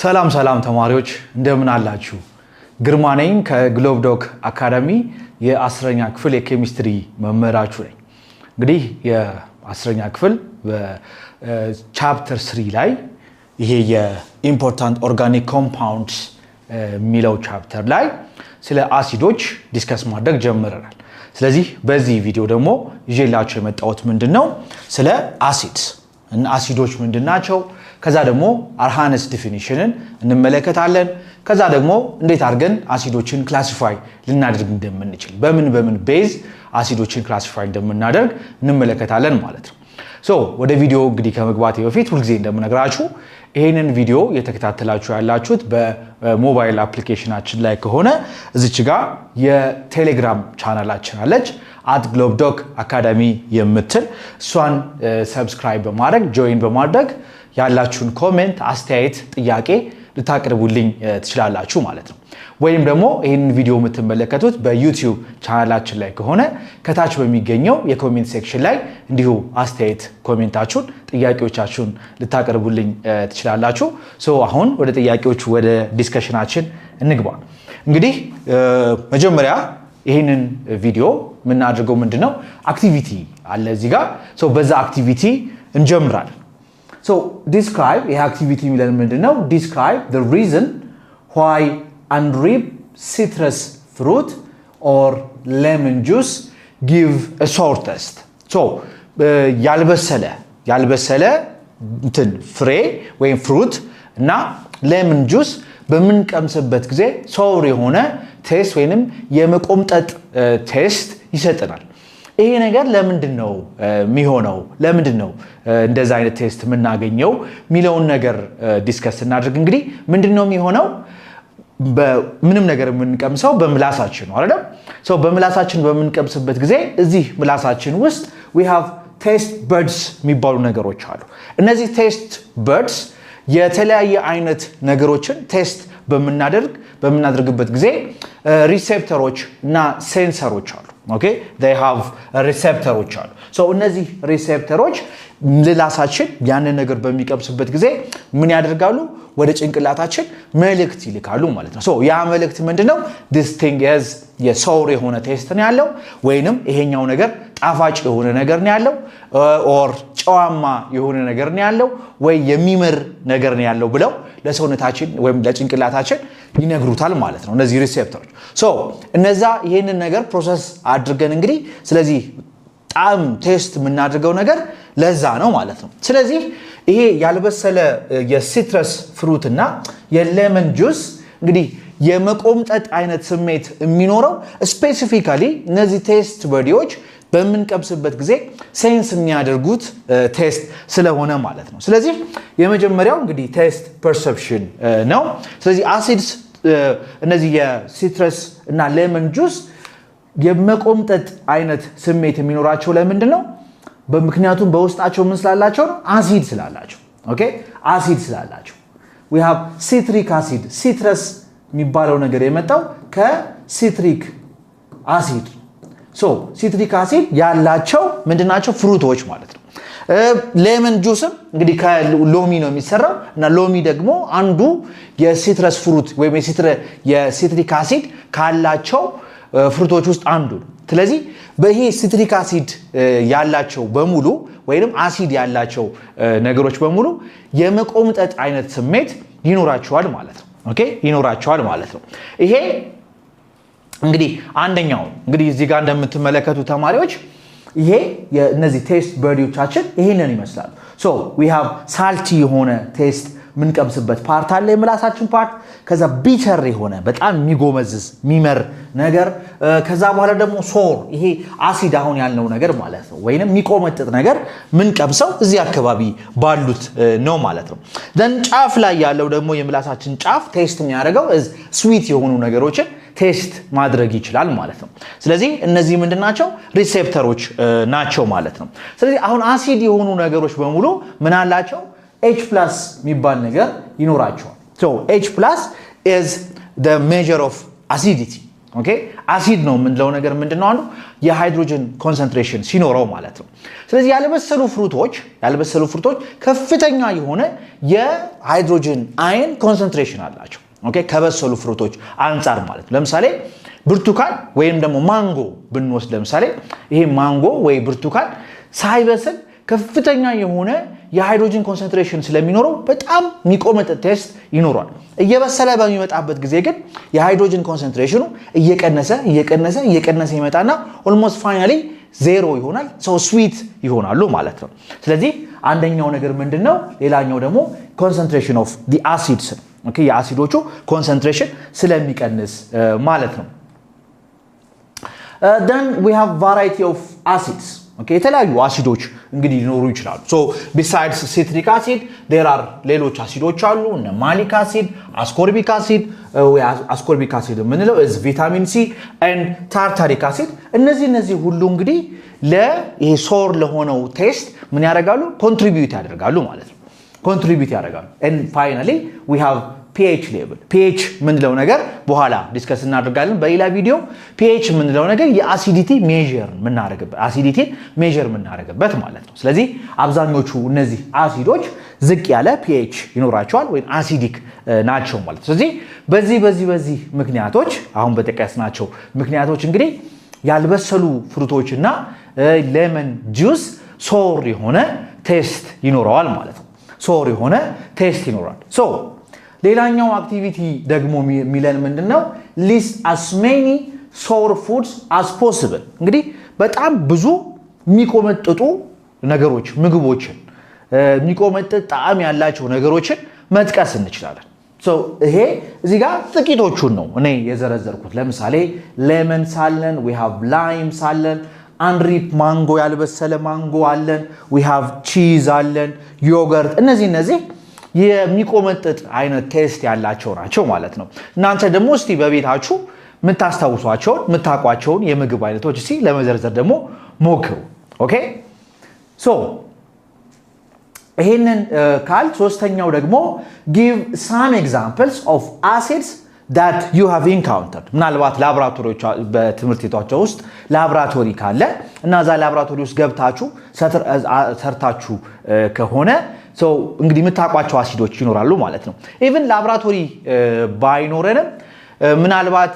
ሰላም ተማሪዎች እንደምን አላችሁ? ግርማ ነኝ ከግሎብዶክ አካዳሚ የ10ኛ ክፍል የኬሚስትሪ መምህራችሁ ነኝ። እንግዲህ የ10ኛ ክፍል በቻፕተር 3 ላይ ይሄ የኢምፖርታንት ኦርጋኒክ ኮምፓውንድስ የሚለው ቻፕተር ላይ ስለ አሲዶች ዲስከስ ማድረግ ጀምረናል። ስለዚህ በዚህ ቪዲዮ ደግሞ ይዤላችሁ የመጣሁት ምንድነው ስለ አሲዶች ምንድናቸው፣ ከዛ ደግሞ አርሃነስ ዲፊኒሽንን እንመለከታለን። ከዛ ደግሞ እንዴት አድርገን አሲዶችን ክላሲፋይ ልናደርግ እንደምንችል በምን ቤዝ አሲዶችን ክላሲፋይ እንደምናደርግ እንመለከታለን ማለት ነው። ወደ ቪዲዮ እንግዲህ ከመግባቴ በፊት ሁልጊዜ እንደምነግራችሁ ይሄንን ቪዲዮ የተከታተላችሁ ያላችሁት በሞባይል አፕሊኬሽናችን ላይ ከሆነ እዚች ጋር የቴሌግራም ቻናላችን አለች @globdoc academy የምትል እሷን ሰብስክራይብ በማድረግ ጆይን በማድረግ ያላችሁን ኮሜንት፣ አስተያየት፣ ጥያቄ ልታቀርቡልኝ ትችላላችሁ ማለት ነው። ወይም ደግሞ ይሄንን ቪዲዮ የምትመለከቱት በዩቲዩብ ቻናላችን ላይ ከሆነ ከታች በሚገኘው የኮሜንት ሴክሽን ላይ እንዲሁ አስተያየት፣ ኮሜንታችሁን፣ ጥያቄዎቻችሁን ልታቀርቡልኝ ትችላላችሁ። አሁን ወደ ጥያቄዎቹ ወደ ዲስከሽናችን እንግባ። እንግዲህ መጀመሪያ ይሄንን ቪዲዮ የምናደርገው ምንድነው አክቲቪቲ አለ እዚህ ጋር። በዛ አክቲቪቲ እንጀምራለን። describe ይሄ አክቲቪቲ የሚለን ምንድነው? describe the reason why unripe citrus fruit or lemon juice give a sour taste. ያልበሰለ እንትን ፍሬ ወይም ፍሩት እና ሌመን ጁስ በምንቀምስበት ጊዜ sour የሆነ ቴስት ወይንም የመቆምጠጥ ቴስት ይሰጠናል። ይሄ ነገር ለምንድነው የሚሆነው? ለምንድነው እንደዛ አይነት ቴስት የምናገኘው ሚለውን ነገር ዲስከስ እናድርግ። እንግዲህ ምንድነው የሚሆነው? በምንም ነገር የምንቀምሰው በምላሳችን ነው አይደል? በምላሳችን በምንቀምስበት ጊዜ እዚህ ምላሳችን ውስጥ we have taste buds የሚባሉ ነገሮች አሉ። እነዚህ taste buds የተለያየ አይነት ነገሮችን ቴስት በምናደርግበት ጊዜ ሪሴፕተሮች እና ሴንሰሮች አሉ። okay they have receptors አሉ። እነዚህ ሪሴፕተሮች ምላሳችን ያንን ነገር በሚቀምስበት ጊዜ ምን ያደርጋሉ? ወደ ጭንቅላታችን መልእክት ይልካሉ ማለት ነው። ያ መልእክት ምንድነው? this thing is የሶር የሆነ ቴስት ነው ያለው፣ ወይንም ይሄኛው ነገር ጣፋጭ የሆነ ነገር ነው ያለው፣ ኦር ጨዋማ የሆነ ነገር ነው ያለው፣ ወይ የሚመር ነገር ነው ያለው ብለው ለሰውነታችን ወይም ለጭንቅላታችን ይነግሩታል ማለት ነው እነዚህ ሪሴፕተሮች። እነዛ ይሄንን ነገር ፕሮሰስ አድርገን እንግዲህ ስለዚህ ጣም ቴስት የምናደርገው ነገር ለዛ ነው ማለት ነው። ስለዚህ ይሄ ያልበሰለ የሲትረስ ፍሩት እና የሌመን ጁስ እንግዲህ የመቆምጠጥ አይነት ስሜት የሚኖረው ስፔሲፊካሊ እነዚህ ቴስት በዲዎች በምንቀምስበት ጊዜ ሴንስ የሚያደርጉት ቴስት ስለሆነ ማለት ነው። ስለዚህ የመጀመሪያው እንግዲህ ቴስት ፐርሰፕሽን ነው። ስለዚህ አሲድስ እነዚህ የሲትረስ እና ሌመን ጁስ የመቆምጠጥ አይነት ስሜት የሚኖራቸው ለምንድን ነው? በምክንያቱም በውስጣቸው ምን ስላላቸው ነው? አሲድ ስላላቸው። ኦኬ አሲድ ስላላቸው we have citric acid። ሲትረስ የሚባለው ነገር የመጣው ከሲትሪክ አሲድ። ሲትሪክ አሲድ ያላቸው ምንድናቸው? ፍሩቶች ማለት ነው። ሌመን ጁስም እንግዲህ ከሎሚ ነው የሚሰራው እና ሎሚ ደግሞ አንዱ የሲትረስ ፍሩት ወይም የሲትሪክ አሲድ ካላቸው ፍሩቶች ውስጥ አንዱ ነው። ስለዚህ በይሄ ሲትሪክ አሲድ ያላቸው በሙሉ ወይንም አሲድ ያላቸው ነገሮች በሙሉ የመቆምጠጥ አይነት ስሜት ይኖራቸዋል ማለት ነው። ኦኬ ይኖራቸዋል ማለት ነው። ይሄ እንግዲህ አንደኛው እንግዲህ እዚህ ጋር እንደምትመለከቱ ተማሪዎች ይሄ የነዚህ ቴስት በርዲዎቻችን ይሄንን ይመስላሉ። we have salty የሆነ ቴስት ምንቀምስበት ፓርት አለ የምላሳችን ፓርት። ከዛ ቢተር የሆነ በጣም የሚጎመዝዝ የሚመር ነገር፣ ከዛ በኋላ ደግሞ ሶር ይሄ አሲድ አሁን ያልነው ነገር ማለት ነው ወይንም የሚቆመጥጥ ነገር ምንቀምሰው እዚህ አካባቢ ባሉት ነው ማለት ነው። ደን ጫፍ ላይ ያለው ደግሞ የምላሳችን ጫፍ ቴስት የሚያደርገው ስዊት የሆኑ ነገሮችን ቴስት ማድረግ ይችላል ማለት ነው። ስለዚህ እነዚህ ምንድናቸው? ሪሴፕተሮች ናቸው ማለት ነው። ስለዚህ አሁን አሲድ የሆኑ ነገሮች በሙሉ ምን አላቸው? H+ የሚባል ነገር ይኖራቸዋል። H+ is the measure of acidity። ኦኬ አሲድ ነው የምንለው ነገር ምንድነው አንዱ የሃይድሮጅን ኮንሰንትሬሽን ሲኖረው ማለት ነው ስለዚህ ያልበሰሉ ፍሩቶች ከፍተኛ የሆነ የሃይድሮጅን አየን ኮንሰንትሬሽን አላቸው ኦኬ ከበሰሉ ፍሩቶች አንፃር ማለት ነው ለምሳሌ ብርቱካን ወይም ደግሞ ማንጎ ብንወስድ ለምሳሌ ይሄ ማንጎ ወይ ብርቱካን ሳይበስል ከፍተኛ የሆነ የሃይድሮጅን ኮንሰንትሬሽን ስለሚኖረው በጣም የሚቆመጥ ቴስት ይኖራል እየበሰለ በሚመጣበት ጊዜ ግን የሃይድሮጅን ኮንሰንትሬሽኑ እየቀነሰ ይመጣና ኦልሞስት ፋይናሊ ዜሮ ይሆናል ሶ ስዊት ይሆናሉ ማለት ነው ስለዚህ አንደኛው ነገር ምንድነው ሌላኛው ደግሞ ኮንሰንትሬሽን ኦፍ ዲ አሲድስ ኦኬ የአሲዶቹ ኮንሰንትሬሽን ስለሚቀንስ ማለት ነው then we have variety of acids okay የተለያዩ አሲዶች እንግዲህ ሊኖሩ ይችላሉ so besides citric acid there are ሌሎች አሲዶች አሉ እነ malic acid ascorbic acid ምንለው is vitamin C and tartaric acid እነዚህ ሁሉ እንግዲህ ለይሄ ሶር ለሆነው ቴስት ምን ያደርጋሉ ኮንትሪቢዩት ያደርጋሉ ማለት ነው ኮንትሪቢዩት ያደርጋሉ and finally we have pH level pH ምንለው ነገር በኋላ ዲስከስ እናደርጋለን በሌላ ቪዲዮ pH ምንለው ነገር የአሲዲቲ ሜዠር ምናደርግበት ማለት ነው ስለዚህ አብዛኞቹ እነዚህ አሲዶች ዝቅ ያለ pH ይኖራቸዋል ወይ አሲዲክ ናቸው ማለት ነው ስለዚህ በዚህ ምክንያቶች አሁን በተቀስናቸው ምክንያቶች እንግዲህ ያልበሰሉ ፍሩቶችና ሌመን ጁስ ሶር የሆነ ቴስት ይኖረዋል ማለት ነው ሶር የሆነ ቴስት ይኖራል ሶ ሌላኛው አክቲቪቲ ደግሞ ሚለን ምንድነው list as many sour foods as possible እንግዲህ በጣም ብዙ የሚቆመጥጡ ነገሮች ምግቦችን የሚቆመጥጥ ጣዕም ያላቸው ነገሮችን መጥቀስ እንችላለን so ይሄ እዚህ ጋር ጥቂቶቹን ነው እኔ የዘረዘርኩት ለምሳሌ lemon ሳለን we have lime ሳለን unripe mango ያልበሰለ ማንጎ አለን we have cheese አለን yogurt እነዚህ የሚቆመጥጥ አይነት ቴስት ያላቸው ናቸው ማለት ነው እናንተ ደግሞ እስቲ በቤታችሁ ምታቋቸውን የምግብ አይነቶች እስቲ ለመዘርዘር ደግሞ ሞክሩ ኦኬ ሶ ይሄንን ካል ሶስተኛው ደግሞ give some examples of acids that you have encountered ምናልባት ላብራቶሪዎች በትምህርት ቤታቸው ውስጥ ላብራቶሪ ካለ እና ዛ ላብራቶሪ ውስጥ ገብታችሁ ሰርታችሁ ከሆነ so እንግዲህ የምታቋቸው አሲዶች ይኖራሉ ማለት ነው even ላብራቶሪ ባይኖረንም ምናልባት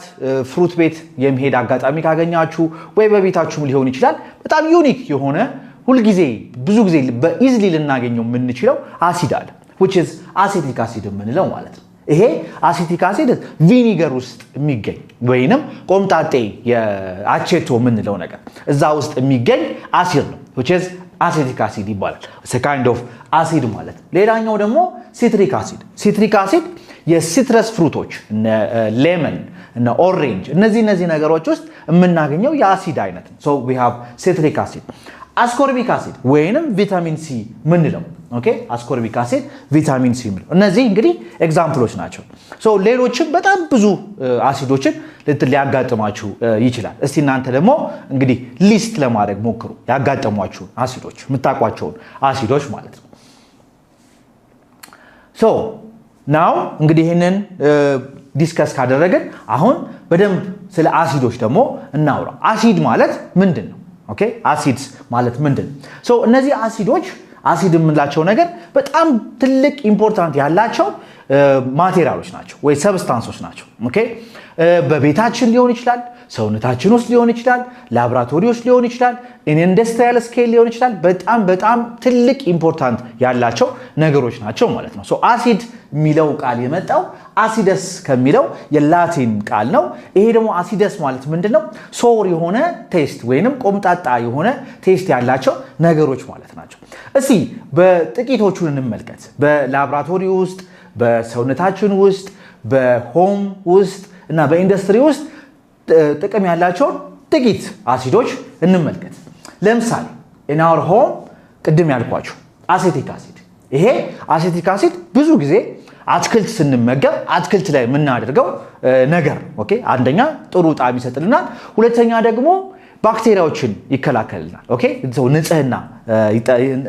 ፍሩት ቤት የመሄድ አጋጣሚ ካገኛችሁ ወይ በቤታችሁም ሊሆን ይችላል በጣም ዩኒክ የሆነ ሁሉ ጊዜ ብዙ ጊዜ በኢዝሊ ልናገኘው የምንችለው አሲድ አለ which is acetic acid የምንለው ማለት ነው ይሄ አሲቲክ አሲድ ቪኒገር ውስጥ የሚገኝ ወይንም ቆምጣጤ የአቼቶ የምንለው ነገር እዛ ውስጥ የሚገኝ አሲድ ነው which is acetic acid ይባላል it's a kind of acid ማለት ሌላኛው ደግሞ citric acid የሲትረስ ፍሩቶች እነ ሌመን እነ ኦሬንጅ እነዚህ ነገሮች ውስጥ የምናገኘው የአሲድ አይነት ነው so we have citric acid ascorbic acid ወይንም ቪታሚን ሲ ምንለው ኦኬ ascorbic acid ቪታሚን ሲ ምንለው እነዚህ እንግዲህ ኤግዛምፕሎች ናቸው so ሌሎችም በጣም ብዙ አሲዶችን ሊያጋጥማችሁ ይችላል እስቲ እናንተ ደግሞ እንግዲህ ሊስት ለማድረግ ሞክሩ ያጋጠሟችሁ አሲዶች ምታቋቸውን አሲዶች ማለት ነው so now እንግዲህ ይሄንን ዲስከስ ካደረገን አሁን በደንብ ስለ አሲዶች ደግሞ እናውራ አሲድ ማለት ምንድነው ኦኬ አሲድስ ማለት ምንድነው so እነዚህ አሲዶች አሲድ የምንላቸው ነገር በጣም ትልቅ ኢምፖርታንት ያላቸው ማቴሪያሎች ናቸው ወይ ሰብስታንሶች ናቸው ኦኬ በቤታችን ሊሆን ይችላል ሰውነታችን ውስጥ ሊሆን ይችላል ላብራቶሪ ውስጥ ሊሆን ይችላል ኢንዱስትሪያል ስኬል ሊሆን ይችላል በጣም ትልቅ ኢምፖርታንት ያላቸው ነገሮች ናቸው ማለት ነው so አሲድ የሚለው ቃል የመጣው አሲደስ ከሚለው የላቲን ቃል ነው ይሄ ደግሞ አሲደስ ማለት ምንድነው ሶር የሆነ ቴስት ወይንም ቆምጣጣ የሆነ ቴስት ያላቸው ነገሮች ማለት ናቸው እስቲ በጥቂቶቹን እንመልከት በላብራቶሪ ውስጥ በሰውነታችን ውስጥ በሆም ውስጥ እና በኢንዱስትሪ ውስጥ ጥቅም ያላቸው ጥቂት አሲዶች እንመልከት ለምሳሌ in our home ቅድም ያልኳችሁ አሴቲክ አሲድ ይሄ አሴቲክ አሲድ ብዙ ጊዜ አትክልት ስንመገብ አትክልት ላይ የምናደርገው ነገር ኦኬ አንደኛ ጥሩ ጣዕም ይሰጥልናል ሁለተኛ ደግሞ ባክቴሪያዎችን ይከላከልናል ኦኬ so ንጽህና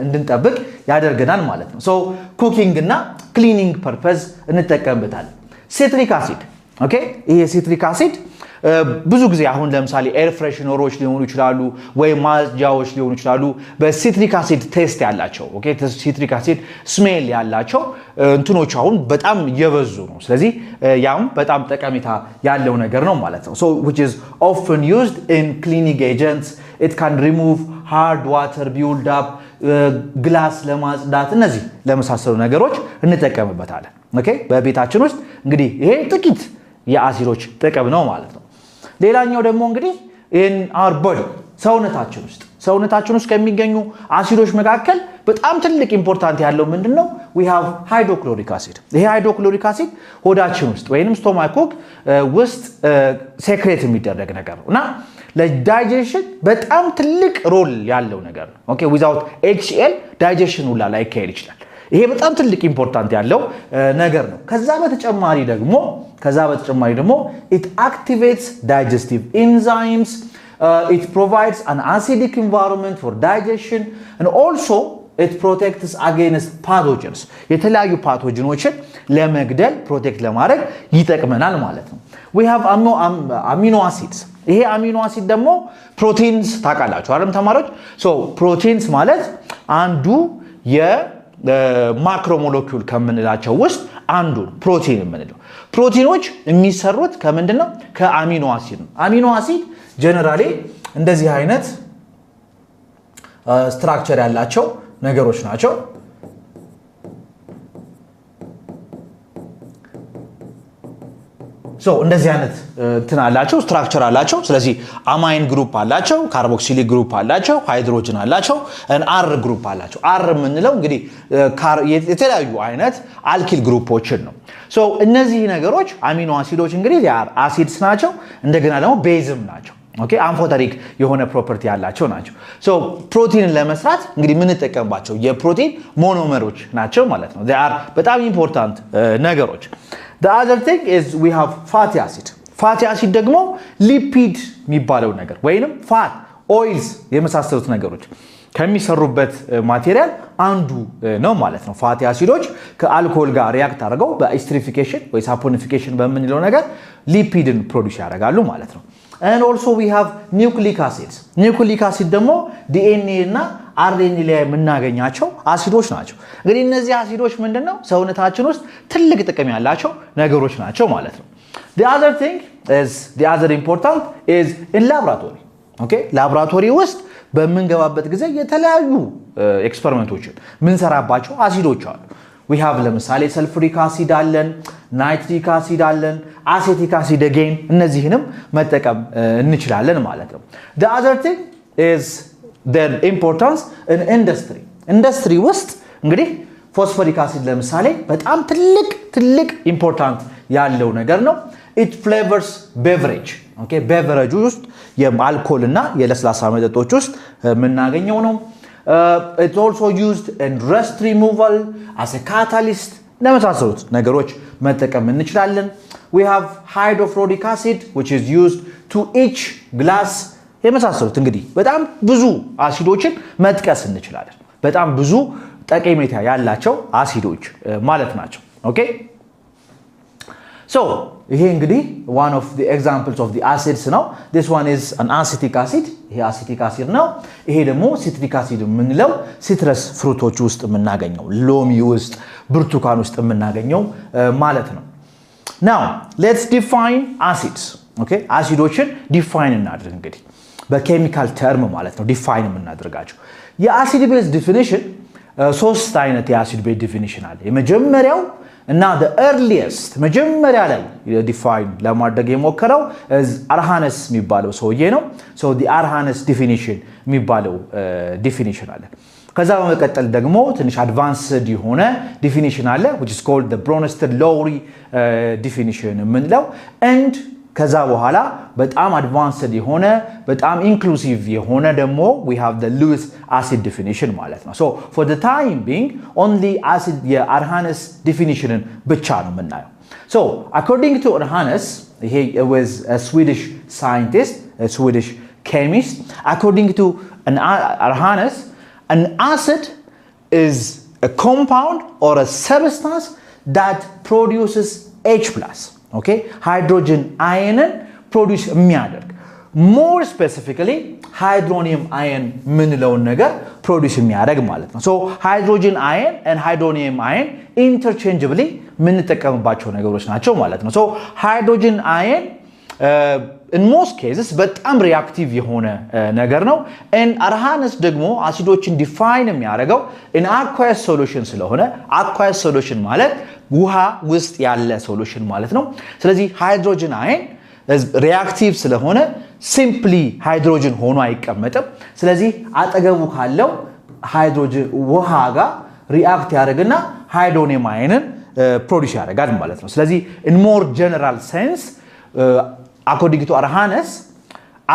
እንድንጠብቅ ያደርገናል ማለት ነው so ኩኪንግ እና ክሊኒንግ ፐርፐዝ እንጠቀምበታለን ሲትሪክ አሲድ ኦኬ ይሄ ሲትሪክ አሲድ ብዙ ጊዜ አሁን ለምሳሌ ኤር ፍሬሽነሮች ሊሆኑ ይችላሉ ወይ ማጽጃዎች ሊሆኑ ይችላሉ በሲትሪክ አሲድ ቴስት ያላቸው ኦኬ ሲትሪክ አሲድ ስሜል ያላቸው እንትኖች አሁን በጣም እየበዙ ነው ስለዚህ ያም በጣም ጠቀሜታ ያለው ነገር ነው ማለት ነው so which is often used in cleaning agents it can remove hard water build up ግላስ ለማጽዳት እነዚህ ለመሳሰሉ ነገሮች እንጠቀምበታለን ኦኬ በቤታችን ውስጥ እንግዲህ ይሄ ጥቂት የአሲዶች ጥቅም ነው ማለት ነው ሌላኛው ደግሞ እንግዲህ in our body ሰውነታችን ውስጥ ከሚገኙ አሲዶች መካከል በጣም ትልቅ ኢምፖርታንት ያለው ምንድነው we have hydrochloric acid ይሄ hydrochloric acid ሆዳችን ውስጥ ወይንም ስቶማክ ውስጥ ሴክሬት የሚደረግ ነገር ነውና ለዳይጀሽን በጣም ትልቅ ሮል ያለው ነገር ነው ኦኬ without HCl ዳይጀሽን ሁላ ላይ ካሄድ ይችላል ይሄ በጣም ትልቅ ኢምፖርታንት ያለው ነገር ነው ከዛ በተጨማሪ ደግሞ it activates digestive enzymes it provides an acidic environment for digestion and also it protects against pathogens የተለያዩ ፓቶጂኖችን ለመግደል ፕሮቴክት ለማድረግ ይጠቅመናል ማለት ነው we have amino acids ይሄ አሚኖ አሲድ ደግሞ ፕሮቲንስ ታውቃላችሁ አይደል ተማሪዎች so ፕሮቲንስ ማለት አንዱ የማክሮ ሞለኪውል ከምንላቸው ውስጥ አንዱ ፕሮቲን የምንለው ፕሮቲኖች የሚሰሩት ከምንድነው ከአሚኖ አሲድ ነው አሚኖ አሲድ ጀነራሊ እንደዚህ አይነት ስትራክቸር ያላቸው ነገሮች ናቸው so እንደዚህ አይነት እንትን አላቸው ስትራክቸር አላቸው ስለዚህ አማይን ግሩፕ አላቸው ካርቦክሲሊክ ግሩፕ አላቸው ሃይድሮጅን አላቸው አር ግሩፕ አላቸው አር የምንለው እንግዲህ የተለያዩ አይነት አልኪል ግሩፖችን ነው so እነዚህ ነገሮች አሚኖ አሲዶች እንግዲህ አሲድስ ናቸው እንደገና ደግሞ ቤዝም ናቸው ኦኬ አምፎተሪክ የሆነ ፕሮፐርቲ ያላቸው ናቸው so ፕሮቲንን ለመስራት እንግዲህ ምን ተጠቀምባቸው የፕሮቲን ሞኖመሮች ናቸው ማለት ነው they are በጣም ኢምፖርታንት ነገሮች the other thing is we have fatty acid ደግሞ ሊፒድ የሚባለው ነገር ወይንም ፋት ኦይልስ የመሳሰሉት ነገሮች ከሚሰሩበት ማቴሪያል አንዱ ነው ማለት ነው ፋቲ አሲዶች ከአልኮል ጋር ሪአክት አድርገው በኤስትሪፊኬሽን ወይ ሳፖኒፊኬሽን በመንለው ነገር ሊፒድን ፕሮዲዩስ ያደርጋሉ ማለት ነው and also we have nucleic acid ደግሞ DNA እና RNA ላይ የምናገኛቸው አሲዶች ናቸው እንግዲህ እነዚህ አሲዶች ምንድነው ሰውነታችን ውስጥ ትልቅ ጥቅም ያላቸው ነገሮች ናቸው ማለት ነው the other important is in laboratory okay laboratory ውስጥ በመንገባበት ጊዜ የተለያዩ ኤክስፐሪመንቶችን ምን ሰራባቸው አሲዶች አሉ we have ለምሳሌ sulfuric acid አለን nitric acid አለን acetic acid again እነዚህንም መጠቀም እንችላለን ማለት ነው the other thing is their importance in industry ውስጥ እንግዲህ phosphoric acid ለምሳሌ በጣም ትልቅ ኢምፖርታንት ያለው ነገር ነው it flavors beverage okay beverage ውስጥ የአልኮል እና የለስላሳ መጠጦች ውስጥ የምናገኘው ነው it's also used in rust removal as a catalyst ለመሳሰሉት ነገሮች መጠቀም እንችላለን we have hydrofluoric acid which is used to etch glass የመሳሰሉት እንግዲህ በጣም ብዙ አሲዶችን መጥቀስ እንችላለን በጣም ብዙ ጠቀሜታ ያላቸው አሲዶች ማለት ናቸው ኦኬ so ይሄ እንግዲህ one of the examples of the acids ነው this one is an acetic acid ይሄ acetic acid ነው ይሄ ደግሞ citric acid የምንለው ሲትረስ ፍሩቶች ውስጥ የምናገኘው ሎሚ ውስጥ ብርቱካን ውስጥ የምናገኘው ማለት ነው now let's define acids okay አሲዶችን ዲፋይን እናድርግ እንግዲህ በኬሚካል ተርም ማለት ነው ዲፋይን የምናደርጋቸው የአሲድ ቤዝ ዲፊኒሽን ሶስት አይነት የአሲድ ቤዝ ዲፊኒሽን አለ የመጀመሪያው እና the earliest መጀመሪያ ላይ ዲፋይን ለማድረግ የሞከረው አርሃነስ የሚባለው ሰውዬ ነው so the arrhenius definition የሚባለው ዲፊኒሽን አለ ከዛ በመቀጠል ደግሞ ትንሽ አድቫንስድ የሆነ ዲፊኒሽን አለ which is called the Bronsted-Lowry definition የምንለው and ከዛ በኋላ በጣም አድቫንስድ የሆነ በጣም ኢንክሉሲቭ የሆነ ደግሞ we have the Lewis acid definition ማለት ነው so for the time being only acid የአርሃነስ definition ብቻ ነው የምናየው so according to Arrhenius he was a Swedish scientist a Swedish chemist according to Arrhenius an acid is a compound or a substance that produces H+ okay hydrogen ion ፕሮዲዩስ የሚያደርግ more specifically hydronium ion ምንለውን ነገር ፕሮዲዩስ የሚያደርግ ማለት ነው። so hydrogen ion and hydronium ion interchangeably ምንጠቀምባቸው ነገሮች ናቸው ማለት ነው። so hydrogen ion in most cases በጣም ሪአክቲቭ የሆነ ነገር ነው and arhanes ደግሞ አሲዶችን ዲፋይን የሚያደርገው in aqueous solution ስለሆነ aqueous solution ማለት ውሃ ውስጥ ያለ ሶሉሽን ማለት ነው። ስለዚህ ሃይድሮጅን አየን ሪአክቲቭ ስለሆነ ሲምፕሊ ሃይድሮጅን ሆኖ አይቀመጥም። ስለዚህ አጠገቡ ካለው ሃይድሮጅን ውሃ ጋር ሪአክት ያደርግና ሃይድሮኒየም አየንን ፕሮዲዩስ ያደርጋል ማለት ነው። ስለዚህ in more general sense according to Arrhanes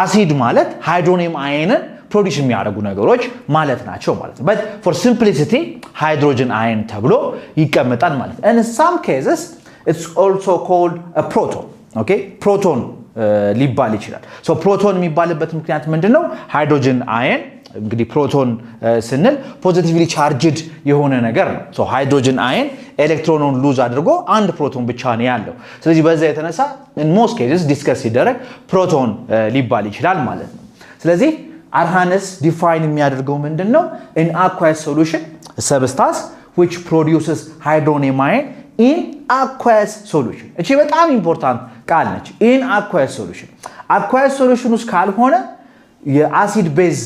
አሲድ ማለት ሃይድሮኒየም አየንን ፕሮዲዩስ የሚያደርጉ ነገሮች ማለት ናቸው ማለት ነው። but for simplicity hydrogen ion ተብሎ ይቀመጣል ማለት ነው። and in some cases it's also called a proton. okay proton ሊባል ይችላል። so proton የሚባልበት ምክንያት ምንድነው? ሃይድሮጅን አየን እንግዲህ ፕሮቶን ስንል ፖዚቲቭሊ ቻርጅድ የሆነ ነገር ነው። so ሃይድሮጅን አየን ኤሌክትሮኑን ሉዝ አድርጎ አንድ ፕሮቶን ብቻ ነው ያለው። ስለዚህ በዛ የተነሳ in most cases ዲስከስ ሲደረግ ፕሮቶን ሊባል ይችላል ማለት ነው። ስለዚህ Arrhanes define የሚያደርገው ምንድነው? in aqueous solution a substance which produces hydronium ion in aqueous solution. እቺ በጣም ኢምፖርታንት ቃል ነች። in aqueous solution aqueous solution ውስጥ ካልሆነ የአሲድ ቤዝ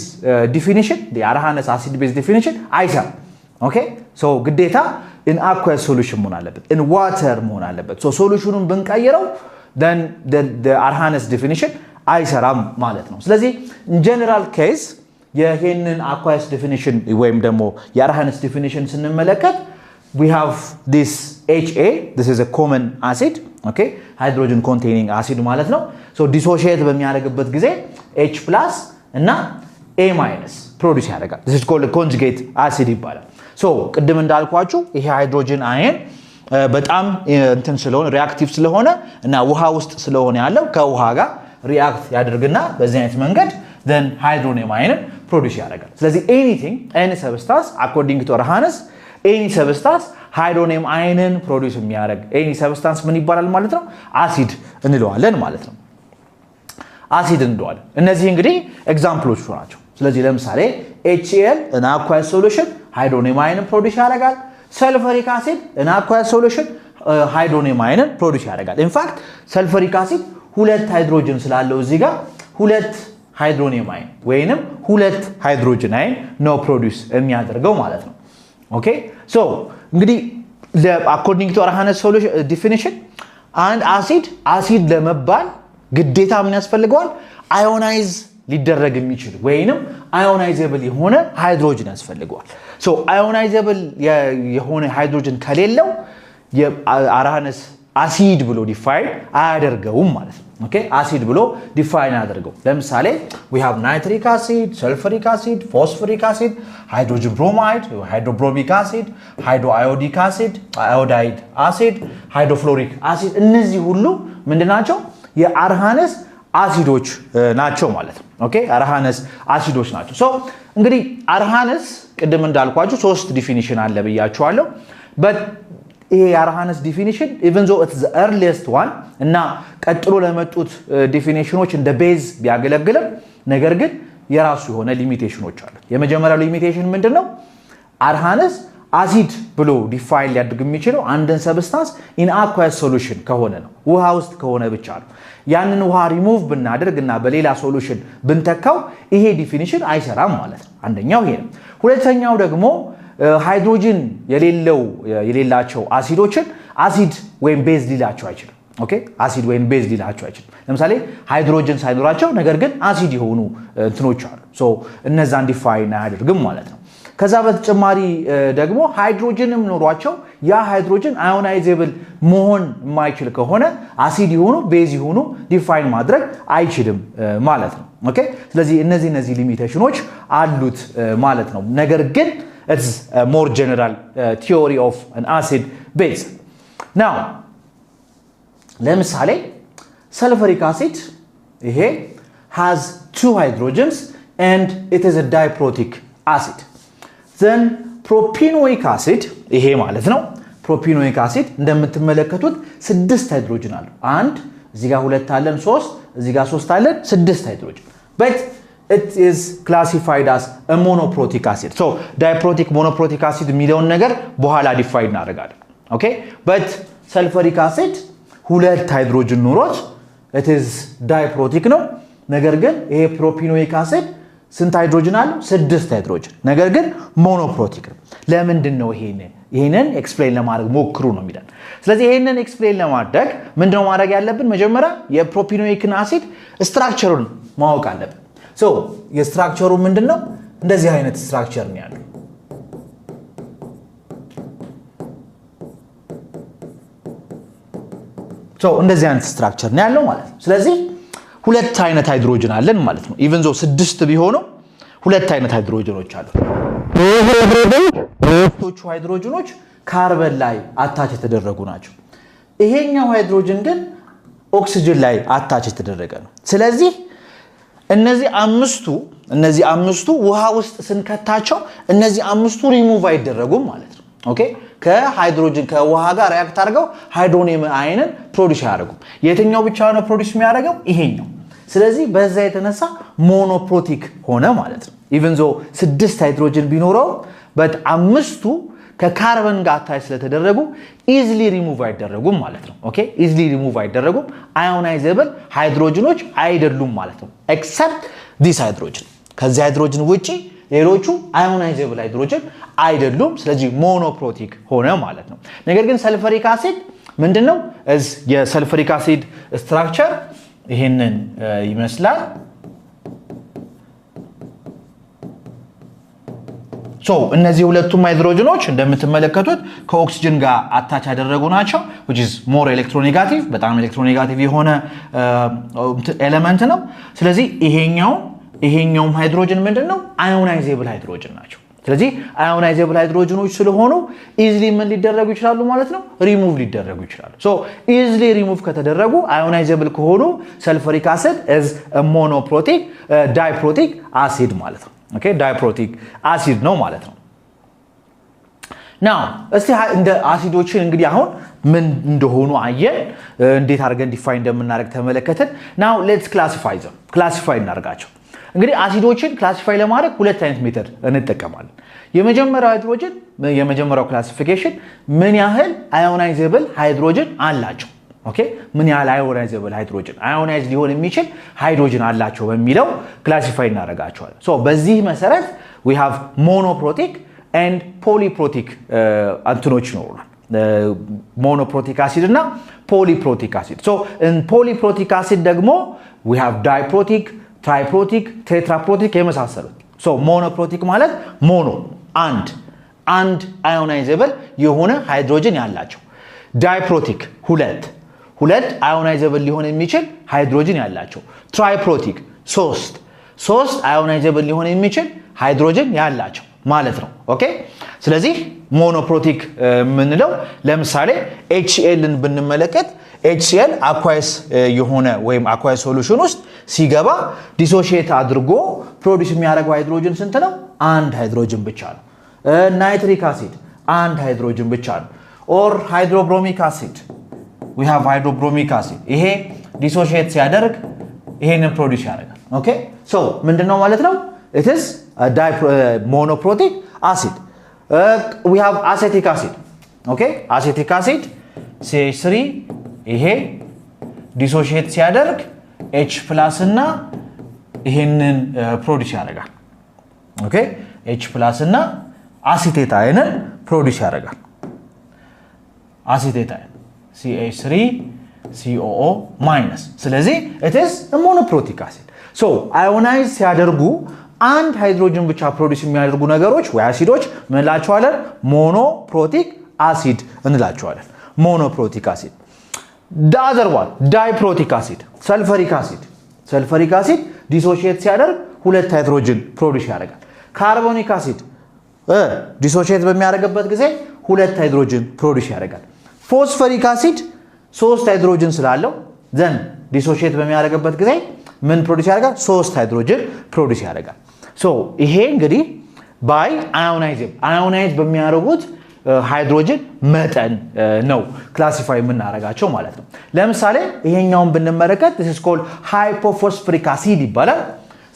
ዲፊኒሽን የአርሃነስ አሲድ ቤዝ ዲፊኒሽን አይሰራም። ኦኬ ሶ ግዴታ in aqueous solution መሆን አለበት in water መሆን አለበት። ሶ ሶሉሽኑን ብንቀይረው then the Arrhanes definition አይሰራም ማለት ነው። ስለዚህ in general case የሄንን aqueous definition ወይም ደግሞ የአርሃነስ definition ስንመለከት we have this HA, this is a common acid, okay hydrogen containing acid ማለት ነው። so dissociate በሚያደርግበት ጊዜ H+ እና A- ፕሮዲዩስ ያደርጋል። this is called a conjugate acid ይባላል። so ቅድም እንዳልኳችሁ ይሄ ሃይድሮጅን አየን በጣም እንትን ስለሆነ ሪአክቲቭ ስለሆነ እና ውሃ ውስጥ ስለሆነ ያለው ከውሃ ጋር ሪአክት ያደርግና በዚህ አይነት መንገድ then hydronium ion ፕሮዲዩስ ያደርጋል። ስለዚህ anything any substance according to Arrhanes any substance hydronium ion produce የሚያደርግ any substance ምን ይባላል ማለት ነው? አሲድ እንለዋለን ማለት ነው። አሲድ እንለዋለን። እነዚህ እንግዲህ ኤግዛምፕሎች ናቸው። ስለዚህ ለምሳሌ HCl in aqueous solution hydronium ion produce ያደርጋል። sulfuric acid in aqueous solution hydronium ion produce ያደርጋል። in fact sulfuric acid ሁለት ሃይድሮጅን ስላለው እዚህ ጋር ሁለት ሃይድሮኒየም አየን ወይንም ሁለት ሃይድሮጅን አየን ነው ፕሮዲዩስ የሚያደርገው ማለት ነው። okay so እንግዲህ according to Arrhanes solution definition and acid ለመባል ግዴታ ምን ያስፈልገዋል? አዮናይዝ ሊደረግ የሚችል ወይንም አዮናይዘብል የሆነ ሃይድሮጅን ያስፈልገዋል። so አዮናይዘብል የሆነ ሃይድሮጅን ከሌለው የአርሃነስ አሲድ ብሎ ዲፋይን አያደርገውም ማለት ነው። okay አሲድ ብሎ ዲፋይን አያደርገው። ለምሳሌ we have nitric acid, sulfuric acid, phosphoric acid, hydrogen bromide, hydrobromic acid, hydroiodic acid, iodide acid, hydrofluoric acid እነዚህ ሁሉ ምንድናቸው? የአርሃነስ አሲዶች ናቸው ማለት ነው። okay አርሃነስ አሲዶች ናቸው። so እንግዲህ አርሃነስ ቅድም እንዳልኳችሁ ሶስት ዲፊኒሽን አለ ብያችኋለሁ። but ይሄ የአርሃነስ ዲፊኒሽን even though it's the earliest one እና ቀጥሎ ለመጡት ዲፊኒሽኖች እንደ ቤዝ ቢያገለግልም ነገር ግን የራሱ የሆነ ሊሚቴሽኖች አሉት። የመጀመሪያው ሊሚቴሽን ምንድነው? አርሃነስ አሲድ ብሎ ዲፋይን ሊያደርግ የሚችለው አንድን ሰብስታንስ in aqueous solution ከሆነ ነው፣ ውሃ ውስጥ ከሆነ ብቻ ነው። ያንን ውሃ ሪሙቭ ብናደርግና በሌላ ሶሉሽን ብንተካው ይሄ ዲፊኒሽን አይሰራም ማለት ነው። አንደኛው ይሄ ነው። ሁለተኛው ደግሞ ሃይድሮጅን የሌላቸው አሲዶችን አሲድ ወይም ቤዝ ሊላቸው አይችልም። ኦኬ አሲድ ወይም ቤዝ ሊላቸው አይችልም። ለምሳሌ ሃይድሮጅን ሳይኖራቸው ነገር ግን አሲድ የሆኑ እንትኖች አሉ። ሶ እነዛን ዲፋይን አያደርግም ማለት ነው። ከዛ በተጨማሪ ደግሞ ሃይድሮጅንም ኖሯቸው ያ ሃይድሮጅን አዮናይዜብል መሆን የማይችል ከሆነ አሲድ ይሆኑ ቤዝ ይሆኑ ዲፋይን ማድረግ አይችልም ማለት ነው። ኦኬ ስለዚህ እነዚህ ሊሚቴሽኖች አሉት ማለት ነው። ነገር ግን it's a more general theory of an acid base. now ለምሳሌ sulfuric acid ይሄ has two hydrogens and it is a diprotic acid. then propenoic acid ይሄ ማለት ነው። propenoic acid እንደምትመለከቱት 6 ሃይድሮጅን አለው። አንድ እዚህ ጋር ሁለት አለን 3 እዚህ ጋር 3 አለን 6 ሃይድሮጅን but it is classified as a monoprotic acid so diprotic monoprotic acid የሚለውን ነገር በኋላ ዲፋይን እናደርጋለን okay but sulfuric acid ሁለት ሃይድሮጅን ኑሮት it is diprotic ነው ነገር ግን ይሄ ፕሮፒኖይክ አሲድ ስንት ሃይድሮጅን አለው 6 ሃይድሮጅን ነገር ግን ሞኖፕሮቲክ ነው ለምንድን ነው ይሄንን ኤክስፕሌን ለማድረግ ሞክሩ ነው የሚለን ስለዚህ ይሄንን ኤክስፕሌን ለማድረግ ምንድነው ማድረግ ያለብን መጀመሪያ የፕሮፒኖይክ አሲድ ስትራክቸሩን ማወቅ አለብን ሶ የስትራክቸሩ ምንድነው እንደዚህ አይነት ስትራክቸር ነው ያለው ሶ እንደዚህ አይነት ስትራክቸር ነው ያለው ማለት ነው ስለዚህ ሁለት አይነት ሃይድሮጅን አለን ማለት ነው ኢቭን ዞ 6 ቢሆኑ ሁለት አይነት ሃይድሮጅኖች አሉ ሁለቶቹ ሃይድሮጅኖች ካርበን ላይ አታች የተደረጉ ናቸው ይሄኛው ሃይድሮጅን ግን ኦክሲጅን ላይ አታች የተደረገ ነው ስለዚህ እነዚህ አምስቱ ውሃ ውስጥ ስንከታቸው እነዚህ አምስቱ ሪሙቭ አይደረጉም ማለት ነው ኦኬ ከሃይድሮጅን ከውሃ ጋር ሪአክት አድርገው ሃይድሮኒየም አይንን ፕሮዲዩስ ያደርጉም የትኛው ብቻ ነው ፕሮዲዩስ የሚያደርገው ይሄኛው ስለዚህ በዛ የተነሳ ሞኖፕሮቲክ ሆነ ማለት ነው ኢቭን ዞ 6 ሃይድሮጅን ቢኖረው but አምስቱ ከካርበን ጋር አታች ስለተደረጉ ኢዚሊ ሪሙቭ አይደረጉም ማለት ነው ኦኬ ኢዚሊ ሪሙቭ አይደረጉም አዮናይዘብል ሃይድሮጅኖች አይደሉም ማለት ነው ኤክሰፕት ዲስ ሃይድሮጅን ከዚህ ሃይድሮጅን ውጪ ሌሎቹ አዮናይዘብል ሃይድሮጅን አይደሉም ስለዚህ ሞኖፕሮቲክ ሆነ ማለት ነው ነገር ግን ሰልፈሪክ አሲድ ምንድነው የሰልፈሪክ አሲድ ስትራክቸር ይሄንን ይመስላል ሶ እነዚህ ሁለቱም ሃይድሮጅኖች እንደምትመለከቱት ከኦክሲጅን ጋር አታች ያደረጉ ናቸው which is more electronegative በጣም ኤሌክትሮኔጋቲቭ የሆነ ኤሌመንት ነው ስለዚህ ይሄኛው ሃይድሮጅን ምንድነው አዮናይዜብል ሃይድሮጅን ናቸው ስለዚህ አዮናይዜብል ሃይድሮጅኖች ስለሆኑ ኢዚሊ ምን ሊደረጉ ይችላሉ ማለት ነው ሪሙቭ ሊደረጉ ይችላሉ ሶ ኢዚሊ ሪሙቭ ከተደረጉ አዮናይዜብል ከሆኑ ሰልፈሪክ አሲድ is a monoprotic diprotic acid ማለት ነው ኦኬ ዳይፕሮቲክ አሲድ ነው ማለት ነው ናው እስቲ እንደ አሲዶችን እንግዲህ አሁን ምን እንደሆኑ አየን እንዴት አድርገን ዲፋይን እንደምናደርግ ተመለከተን ናው ሌትስ ክላሲፋይ እናርጋቸው እንግዲህ አሲዶችን ክላሲፋይ ለማድረግ ሁለት አይነት ሜተድ እንጠቀማለን የመጀመሪያው ሃይድሮጅን የመጀመሪያው ክላሲፊኬሽን ምን ያህል አዮናይዜብል ሃይድሮጅን አላቸው ኦኬ ምን ያህል አዮናይዜብል ሃይድሮጅን አዮናይዝ ሊሆን የሚችል ሃይድሮጅን አላቸው በሚለው ክላሲፋይ እናደርጋቸዋለን ሶ በዚህ መሰረት we have monoprotic and polyprotic አንትኖች ይኖሩናል monoprotic acid እና polyprotic acid so in polyprotic acid ደግሞ we have diprotic triprotic tetraprotic የመሳሰሉት so monoprotic ማለት mono አንድ አዮናይዜብል የሆነ ሃይድሮጅን ያላቸው diprotic ሁለት አዮናይዜብል ሊሆን የሚችል ሃይድሮጅን ያላቸው ትራይፕሮቲክ ሶስት አዮናይዜብል ሊሆን የሚችል ሃይድሮጅን ያላቸው ማለት ነው ኦኬ ስለዚህ ሞኖፕሮቲክ ምንለው ለምሳሌ HCl ን ብንመለከት HCl አኳየስ የሆነ ወይም አኳየስ ሶሉሽን ውስጥ ሲገባ ዲሶሺየት አድርጎ ፕሮዲዩስ የሚያደርገው ሃይድሮጅን ስንት ነው አንድ ሃይድሮጅን ብቻ ነው ናይትሪክ አሲድ አንድ ሃይድሮጅን ብቻ ነው ኦር ሃይድሮብሮሚክ አሲድ we have hydrobromic acid ይሄ ዲሶሺየት ሲያደርግ ይሄንን ፕሮዲዩስ ያደርጋል ኦኬ ሶ ምንድነው ማለት ነው it is a monoprotic acid we have acetic acid okay acetic acid CH3 ይሄ ዲሶሺየት ሲያደርግ H+ እና ይሄንን ፕሮዲዩስ ያደርጋል ኦኬ H+ እና አሲቴት አይንን ፕሮዲዩስ ያደርጋል አሲቴት አይን CH3 COO minus ስለዚህ it is a monoprotic acid so ionize ሲያደርጉ አንድ ሃይድሮጅን ብቻ ፕሮዲዩስ የሚያደርጉ ነገሮች ወይ አሲዶች ምን እንላቸዋለን monoprotic acid እንላቸዋለን monoprotic acid the other one diprotic acid sulfuric acid ዲሶሺየት ሲያደርግ ሁለት ሃይድሮጅን ፕሮዲዩስ ያደርጋል carbonic acid ዲሶሺየት በሚያደርግበት ጊዜ ሁለት ሃይድሮጅን ፕሮዲዩስ ያደርጋል ፎስፎሪክ አሲድ 3 ሃይድሮጅን ስላለው ዘን ዲሶሺየት በሚያደርግበት ጊዜ ምን ፕሮዲዩስ ያደርጋል 3 ሃይድሮጅን ፕሮዲዩስ ያደርጋል ሶ ይሄ እንግዲህ ባይ አዮናይዝ በሚያደርጉት ሃይድሮጅን መጠን ነው ክላሲፋይ የምናደርጋቸው ማለት ነው ለምሳሌ ይሄኛውን ብንመለከት this is called hypophosphoric acid ይባላል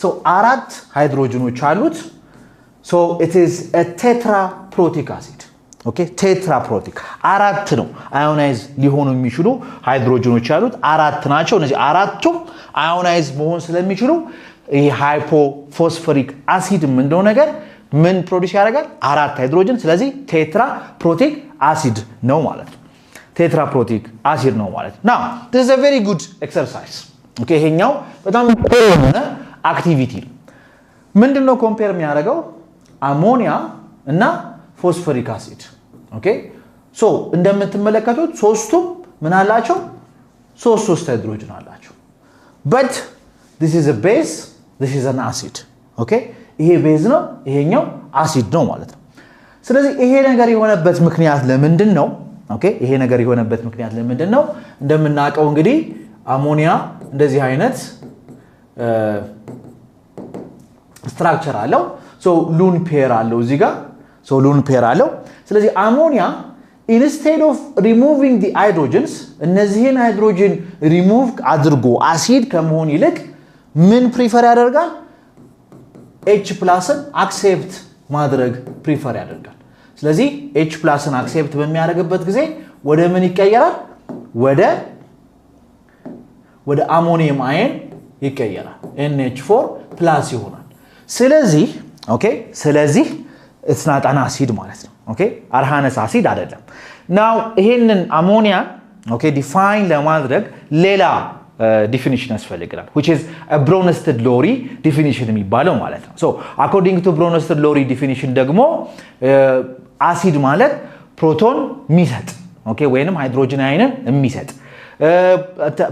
so አራት ሃይድሮጅኖች አሉት so it is a tetraprotic acid okay tetraprotic አራት ነው አዮናይዝ ሊሆኑ የሚችሉ ሃይድሮጅኖች አሉት አራት ናቸው እነዚህ አራቱም አዮናይዝ መሆን ስለሚችሉ ይሄ ሃይፖፎስፎሪክ አሲድ ምንድነው ነገር ምን ፕሮዲዩስ ያደርጋል አራት ሃይድሮጅን ስለዚህ ቴትራፕሮቲክ አሲድ ነው ማለት ነው ቴትራፕሮቲክ አሲድ ነው ማለት ነው now this is a very good exercise okay ይሄኛው በጣም ቆንጆ አክቲቪቲ ነው ምንድነው ኮምፔር የሚያደርገው አሞኒያ እና ፎስፎሪክ አሲድ okay so እንደምትመለከቱት ሶስቱም ምን አላቸው ሶስት ሃይድሮጅን አላቸው but this is a base this is an acid okay ይሄ ቤዝ ነው ይሄኛው አሲድ ነው ማለት ነው ስለዚህ ይሄ ነገር የሆነበት ምክንያት ለምንድነው ኦኬ ይሄ ነገር የሆነበት ምክንያት ለምንድነው እንደምናቀው እንግዲህ አሞኒያ እንደዚህ አይነት ስትራክቸር አለው so lone pair አለው እዚህ ጋር so lone pair አለው ስለዚህ አሞኒያ instead of removing the hydrogens እነዚህን ሃይድሮጅን ሪሙቭ አድርጎ አሲድ ከመሆን ይልቅ ምን ፕሪፈር ያደርጋል H+ አክሴፕት ማድረግ ፕሪፈር ያደርጋል ስለዚህ H+ አክሴፕት በሚያደርግበት ጊዜ ወደ ምን ይቀየራል ወደ አሞኒየም አየን ይቀየራል NH4+ ይሆናል ስለዚህ ኦኬ ስለዚህ it's not an acid ማለት ነው ኦኬ አርሃነስ አሲድ አይደለም now ይሄንን አሞኒያ ኦኬ ዲፋይን ለማድረግ ሌላ definition ያስፈልጋል which is a Bronsted-Lowry definition የሚባለው ማለት ነው so according to Bronsted-Lowry definition ደግሞ አሲድ ማለት ፕሮቶን የሚሰጥ ኦኬ ወይንም ሃይድሮጅን አየንን የሚሰጥ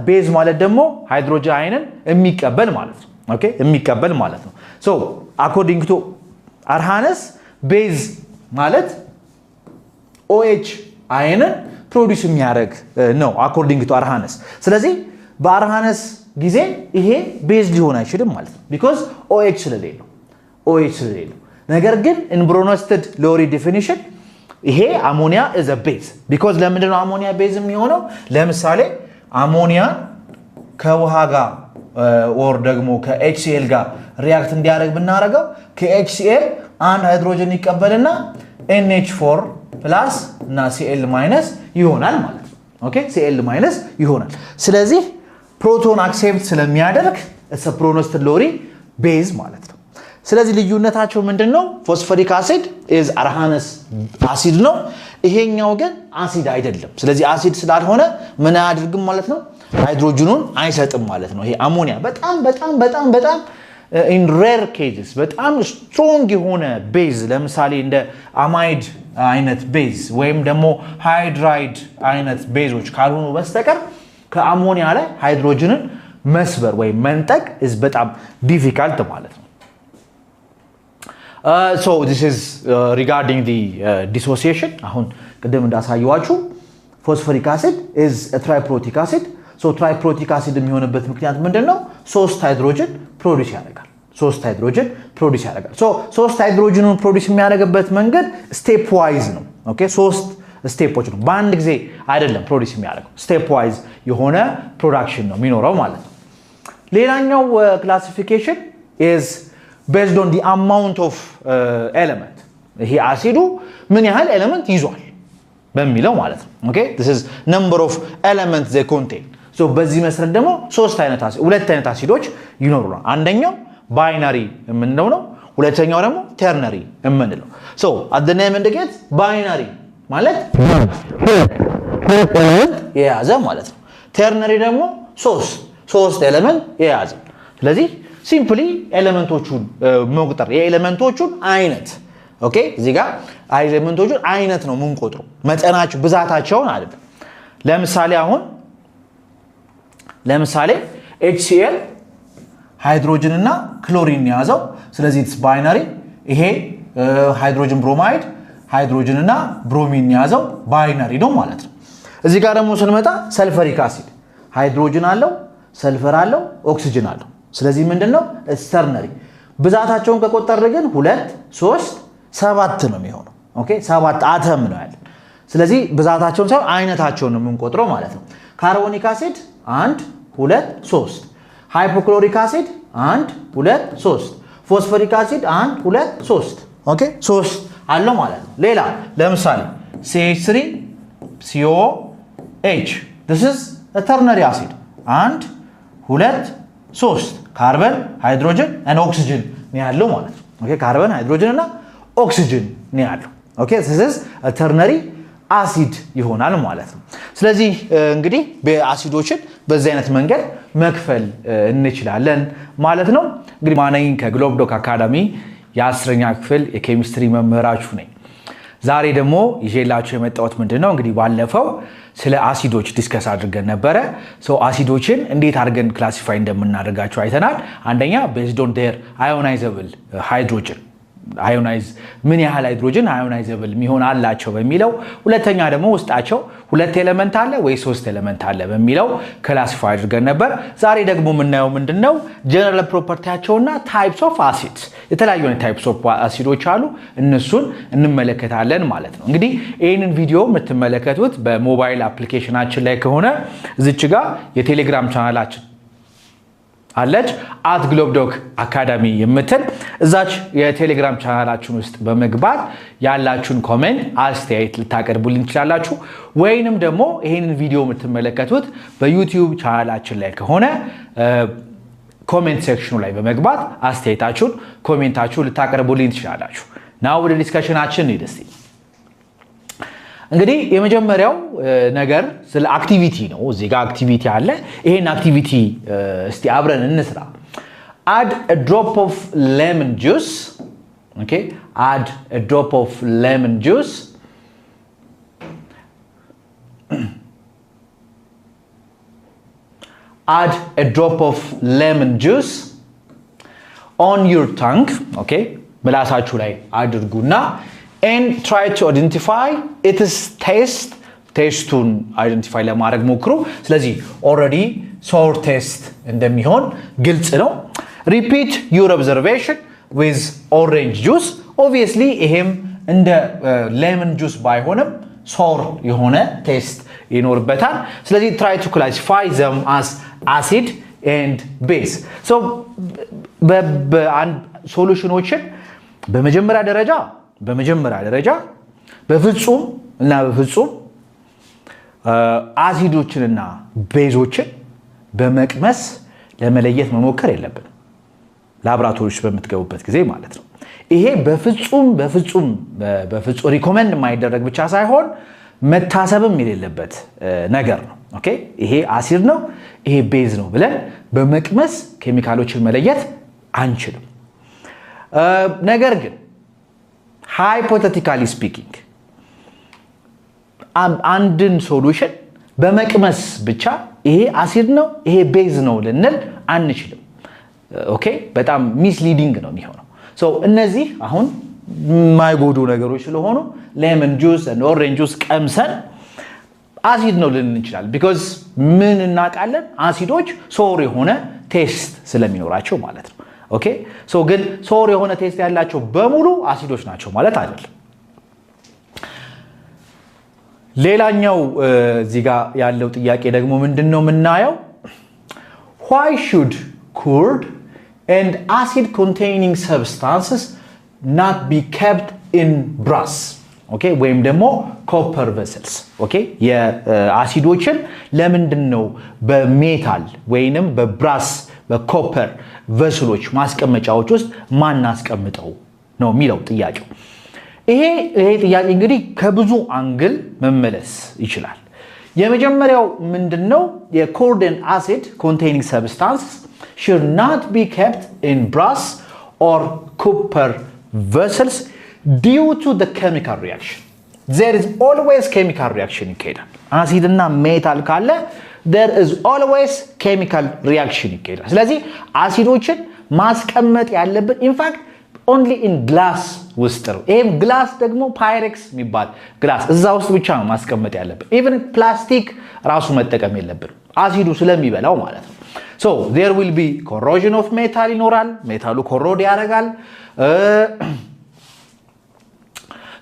ቤዝ ማለት ደግሞ ሃይድሮጅን አየንን የሚቀበል ማለት ነው ኦኬ የሚቀበል ማለት ነው so according to አርሃነስ ቤዝ ማለት OH አየንን ፕሮዲዩስ የሚያደርግ ነው according to አርሃነስ ስለዚህ በአርሃነስ ጊዜ ይሄ ቤዝ ሊሆን አይችልም ማለት ነው because OH ስለሌለው ነገር ግን in Bronsted-Lowry definition ይሄ አሞኒያ is a base because ለምንድን ነው አሞኒያ ቤዝ የሚሆነው ለምሳሌ አሞኒያ ከውሃ ጋር or ደግሞ ከHCl ጋር ሪአክት እንዲያደርግ ብናረጋው ከHCl አንድ ሃይድሮጅን ይቀበልና NH4+ እና Cl- ይሆናል ማለት ነው ኦኬ Cl- ይሆናል ስለዚህ ፕሮቶን አክሴፕት ስለሚያደርግ it's a Bronsted-Lowry base ማለት ነው ስለዚህ ልዩነታቸው ምንድነው ፎስፎሪክ አሲድ is አርሃነስ አሲድ ነው ይሄኛው ግን አሲድ አይደለም ስለዚህ አሲድ ስላልሆነ ምን አያደርግም ማለት ነው ሃይድሮጅኑን አይሰጥም ማለት ነው ይሄ አሞኒያ በጣም in rare cases በጣም strong የሆነ ቤዝ ለምሳሌ እንደ አማይድ አይነት ቤዝ ወይም ደግሞ ሃይድራይድ አይነት ቤዞች ካልሆኑ በስተቀር ከአሞኒያ ላይ ሃይድሮጅንን መስበር ወይ መንጠቅ is በጣም difficult ማለት ነው so this is regarding the dissociation አሁን ቅድም እንዳሳየዋችሁ phosphoric acid is a triprotic acid so triprotic acid የሚሆንበት ምክንያት ምንድነው ሶስት ሃይድሮጅን ፕሮዲዩስ ያደርጋል so ሶስት ሃይድሮጅኑን ፕሮዲዩስ የሚያደርግበት መንገድ ስቴፕ ዋይዝ ነው ኦኬ ሶስት ስቴፖች ነው በአንድ ጊዜ አይደለም ፕሮዲዩስ የሚያደርገው ስቴፕ ዋይዝ የሆነ ፕሮዳክሽን ነው የሚኖረው ማለት ነው ሌላኛው ክላሲፊኬሽን is based on the amount of element ይሄ አሲዱ ምን ያህል ኤሌመንት ይዟል በሚለው ማለት ነው ኦኬ this is number of elements they contain so በዚህ መሰረት ደግሞ ሁለት አይነት አሲዶች ይኖሩናል አንደኛው ባይናሪ የምንለው ነው ሁለተኛው ደግሞ ተርነሪ የምንለው so at the name indicates binary ማለት ሁለት ኤሌመንት የያዘ ማለት ነው ተርነሪ ደግሞ ሶስት ኤሌመንት የያዘ ስለዚህ ሲምፕሊ ኤሌመንቶቹን መቁጠር የኤሌመንቶቹን አይነት ኦኬ እዚህ ጋር ኤሌመንቶቹን አይነት ነው የምንቆጥረው መጠናቸው ብዛታቸውን አይደለም ለምሳሌ HCl ሃይድሮጅን እና ክሎሪን ያዘው ስለዚህ it's binary ይሄ ሃይድሮጅን ብሮማይድ ሃይድሮጅን እና ብሮሚን ያዘው ባይናሪ ነው ማለት ነው እዚህ ጋር ደግሞ ስንመጣ ሰልፈሪክ አሲድ ሃይድሮጅን አለው ሰልፈር አለው ኦክሲጅን አለው ስለዚህ ምንድነው ተርነሪ ብዛታቸውን ከቆጠርን ግን 2 3 7 ነው የሚሆነው ኦኬ 7 አተም ነው ያለን ስለዚህ ብዛታቸውን ሳይሆን አይነታቸውን ነው የምንቆጥረው ማለት ነው ካርቦኒክ አሲድ 1 2 3 ሃይፖክሎሪክ አሲድ 1 2 3 ፎስፎሪክ አሲድ 1 2 3 ኦኬ 3 አለው ማለት ነው ሌላ ለምሳሌ CH3 COH this is a ternary acid 1 2 3 ካርበን ሃይድሮጅን and oxygen ነው ያለው ማለት ነው ኦኬ ካርበን ሃይድሮጅን እና ኦክሲጅን ነው ያለው ኦኬ this is a ternary acid ይሆናል ማለት ነው ስለዚህ እንግዲህ በአሲዶችን በዚህ አይነት መንገድ መክፈል እንችላለን ማለት ነው እንግዲህ ማነኝ ከግሎብዶክ አካዳሚ የ10ኛ ክፍል የኬሚስትሪ መምህራችሁ ነኝ ዛሬ ደግሞ ይዤላችሁ የመጣሁት ምንድነው እንግዲህ ባለፈው ስለ አሲዶች ዲስከስ አድርገን ነበር አሲዶችን እንዴት አድርገን ክላሲፋይ እንደምናደርጋቸው አይተናል አንደኛ based on their ionizable hydrogen አዮናይዝ ምን ያህል ሃይድሮጅን አዮናይዘብል የሚሆን አላቸው በሚለው ሁለተኛ ደግሞ ውስጣቸው ሁለት ኤሌመንት አለ ወይ ሶስት ኤሌመንት አለ በሚለው ክላሲፋይ አድርገን ነበር ዛሬ ደግሞ የምናየው ምንድነው ጀነራል ፕሮፐርቲያቸውና ታይፕስ ኦፍ አሲድስ የተለያዩ ታይፕስ ኦፍ አሲዶች አሉ እነሱን እንመለከታለን ማለት ነው እንግዲህ ይሄንን ቪዲዮ የምትመለከቱት በሞባይል አፕሊኬሽናችን ላይ ከሆነ እዚች ጋር የቴሌግራም ቻናላችን አለች @globdoc academy የምትል እዛች የቴሌግራም ቻናላችን ውስጥ በመግባት ያላችሁን ኮሜንት አስተያየት ልታቀርቡልን ትችላላችሁ ወይንም ደግሞ ይሄንን ቪዲዮ የምትመለከቱት በዩቲዩብ ቻናላችን ላይ ከሆነ ኮሜንት ሴክሽኑ ላይ በመግባት አስተያየታችሁን ኮሜንታችሁን ልታቀርቡልን ትችላላችሁ ናው ወደ ዲስከሽናችን እንሂድ እንግዲህ የመጀመሪያው ነገር ስለ አክቲቪቲ ነው እዚህ ጋር አክቲቪቲ አለ ይሄን አክቲቪቲ እስቲ አብረን እንስራ add a drop of lemon juice okay add a drop of lemon juice add a drop of lemon juice on your tongue okay ምላሳችሁ ላይ አድርጉና and try to identify its taste taste-ቱን identify ለማድረግ ሞክሩ ስለዚህ already sour taste እንደሚሆን ግልጽ ነው repeat your observation with orange juice obviously ይሄም እንደ lemon juice ባይሆንም sour የሆነ taste ይኖርበታል ስለዚህ try to classify them as acid and base so ሶሉሽኖችን በመጀመሪያ ደረጃ በፍጹም አሲዶችንና ቤዞችን በመቅመስ ለመለየት መሞከር የለብንም ላብራቶሪዎች በመትገቡበት ጊዜ ማለት ነው ይሄ በፍጹም ሪኮመንድ የማይደረግ ብቻ ሳይሆን መታሰብም የሌለበት ነገር ነው ኦኬ ይሄ አሲድ ነው ይሄ ቤዝ ነው ብለን በመቅመስ ኬሚካሎችን መለየት አንችልም ነገር ግን hypothetically speaking አንድን ሶሉሽን በመቅመስ ብቻ ይሄ አሲድ ነው ይሄ ቤዝ ነው ልንል አንችልም ኦኬ በጣም ሚስሊዲንግ ነው የሚሆነው ሶ እነዚህ አሁን ማይጎዱ ነገሮች ስለሆኑ ሌመን ጁስ and orange juice ቀምሰን አሲድ ነው ልንል እንችላለን because ምን እናቃለን አሲዶች ሶር የሆነ ቴስት ስለሚኖራቸው ማለት ነው ኦኬ ሶ ግን ሶር የሆነ ቴስት ያላቸው በሙሉ አሲዶች ናቸው ማለት አይደለም ሌላኛው እዚህ ጋር ያለው ጥያቄ ደግሞ ምንድነው ምናየው why should crude and acid containing substances not be kept in brass okay ወይም ደግሞ copper vessels okay የአሲዶችን ለምንድነው በሜታል ወይንም በብራስ በኮፐር ቨስሎች ማስቀመጫዎች ውስጥ ማናስቀምጠው ነው የሚለው ጥያቄው ይሄ ጥያቄ እንግዲህ ከብዙ አንግል መመለስ ይችላል የመጀመሪያው ምንድነው የcrude and acid containing substances should not be kept in brass or copper vessels due to the chemical reaction there is always chemical reaction ይካሄዳል አሲድ እና ሜታል ካለ there is always chemical reaction ይካሄዳል ስለዚህ አሲዶችን ማስቀመጥ ያለበት in fact only in glass ውስጥ ነው ይሄም glass ደግሞ pyrex የሚባል glass እዛ ውስጥ ብቻ ነው ማስቀመጥ ያለበት even plastic ራሱ መጠቀም የለብንም አሲዱ ስለሚበላው ማለት ነው so there will be corrosion of metal ይኖራል ሜታሉ ኮሮድ ያደርጋል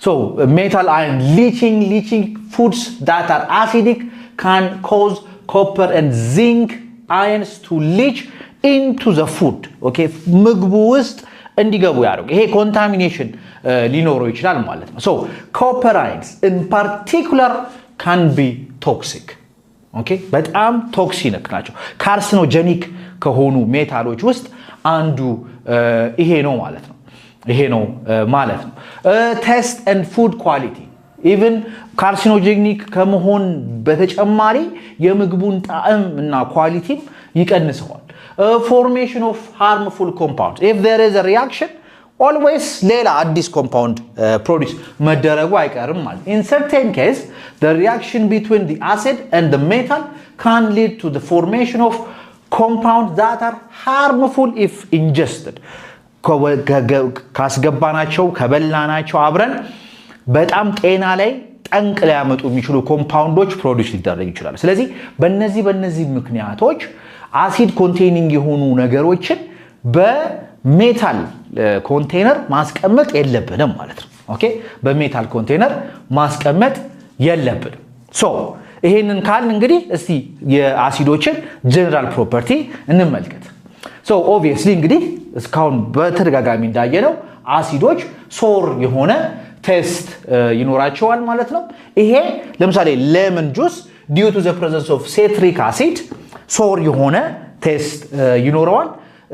So metal ion leaching foods that are acidic can cause copper and zinc ions to leach into the food. Okay, ምግቡ ውስጥ እንዲገቡ ያደርጉ ይሄ ኮንታሚኔሽን ሊኖረው ይችላል ማለት ነው. So copper ions in particular can be toxic. Okay, በጣም ቶክሲክ ናቸው. ካርሲኖጀኒክ ከሆኑ ሜታሎች ውስጥ አንዱ ይሄ ነው ማለት ነው. ይሄ ነው ማለት ነው. Taste and food quality even carcinogenic ከመሆን በተጨማሪ የምግቡን ጣዕም እና ኳሊቲም ይቀንሰዋል. Formation of harmful compounds. If there is a reaction, always ሌላ አዲስ compound produce መደረጉ አይቀርም ማለት. In certain case, the reaction between the acid and the metal can lead to the formation of compounds that are harmful if ingested. ካስገባናቸው ከበላናቸው አብረን በጣም ጤና ላይ ጠንቅ ሊያመጡ የሚችሉ ኮምፓውንዶች ፕሮዲዩስ ሊደረግ ይችላል። ስለዚህ በእነዚህ ምክንያቶች አሲድ ኮንቴኒንግ የሆኑ ነገሮችን በሜታል ኮንቴነር ማስቀመጥ የለብንም ማለት ነው። ኦኬ በሜታል ኮንቴነር ማስቀመጥ የለብንም። ሶ ይሄንን ካልን እንግዲህ እስቲ የአሲዶችን ጀነራል ፕሮፐርቲ እንመልከት። ሶ ኦብቪየስሊ እንግዲህ እስካሁን በተደጋጋሚ እንዳየነው አሲዶች ሶር የሆነ ቴስት ይኖራቸዋል ማለት ነው። ይሄ ለምሳሌ ሌመን ጁስ due to the presence of citric acid ሶር የሆነ ቴስት ይኖረዋል።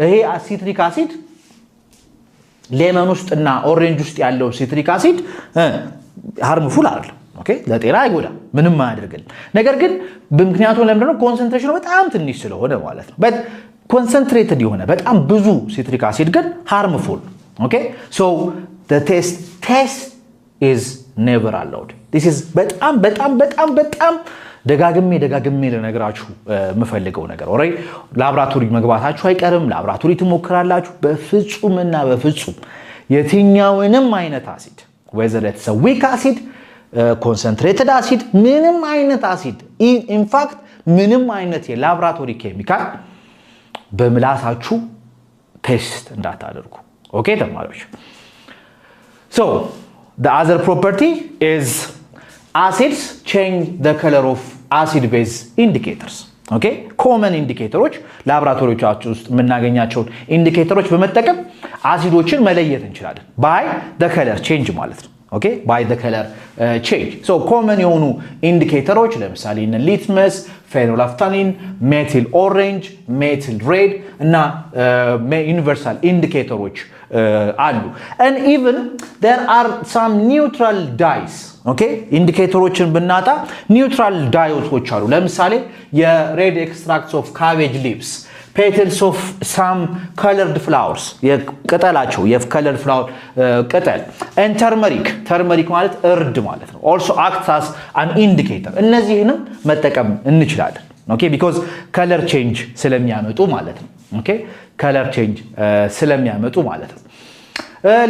ይሄ ሲትሪክ አሲድ ሌመን ውስጥና ኦሬንጅ ውስጥ ያለው ሲትሪክ አሲድ ሃርምፉል አይደለም። ኦኬ ለጤና አይጎዳም፣ ምንም አያደርግልም። ነገር ግን በምክንያቱም ለምንድነው ኮንሰንትሬሽኑ በጣም ትንሽ ስለሆነ ማለት ነው። but concentrated የሆነ በጣም ብዙ ሲትሪክ አሲድ ግን ሃርምፉል። ኦኬ so the taste is never allowed. this is በጣም ደጋግሜ ለነገራችሁ የምፈልገው ነገር ኦሬዲ ላብራቶሪ መግባታችሁ አይቀርም። ላብራቶሪ ትሞክራላችሁ። በፍጹም የትኛውንም አይነት አሲድ whether it's a weak acid concentrated acid ምንም አይነት አሲድ in fact ምንም አይነት የላብራቶሪ ኬሚካል በምላሳችሁ ቴስት እንዳታደርጉ። ኦኬ ተማሪዎች so the other property is acids change the color of acid base indicators. okay common indicators ላብራቶሪዎቻችሁ ውስጥ የምናገኛቸው ኢንዲኬተሮች በመጠቀም አሲዶችን መለየት እንችላለን by the color change ማለት ነው። okay by the color change. so common የሆኑ ኢንዲኬተሮች ለምሳሌ litmus, phenolphthalein, methyl orange, methyl red እና universal indicators አሉ. and even there are some neutral dyes. okay ኢንዲኬተሮችን ብናጣ ኒውትራል ዳዮሶች አሉ። ለምሳሌ የሬድ ኤክስትራክትስ ኦፍ ካቤጅ ሊቭስ petals of some colored flowers የቅጠላቸው የከለር ፍላወር ቅጠል and turmeric ማለት እርድ ማለት ነው also acts as an indicator እነዚህንም መጠቀም እንችላለን። okay because color change ስለሚያመጡ ማለት ነው። okay color change ስለሚያመጡ ማለት ነው።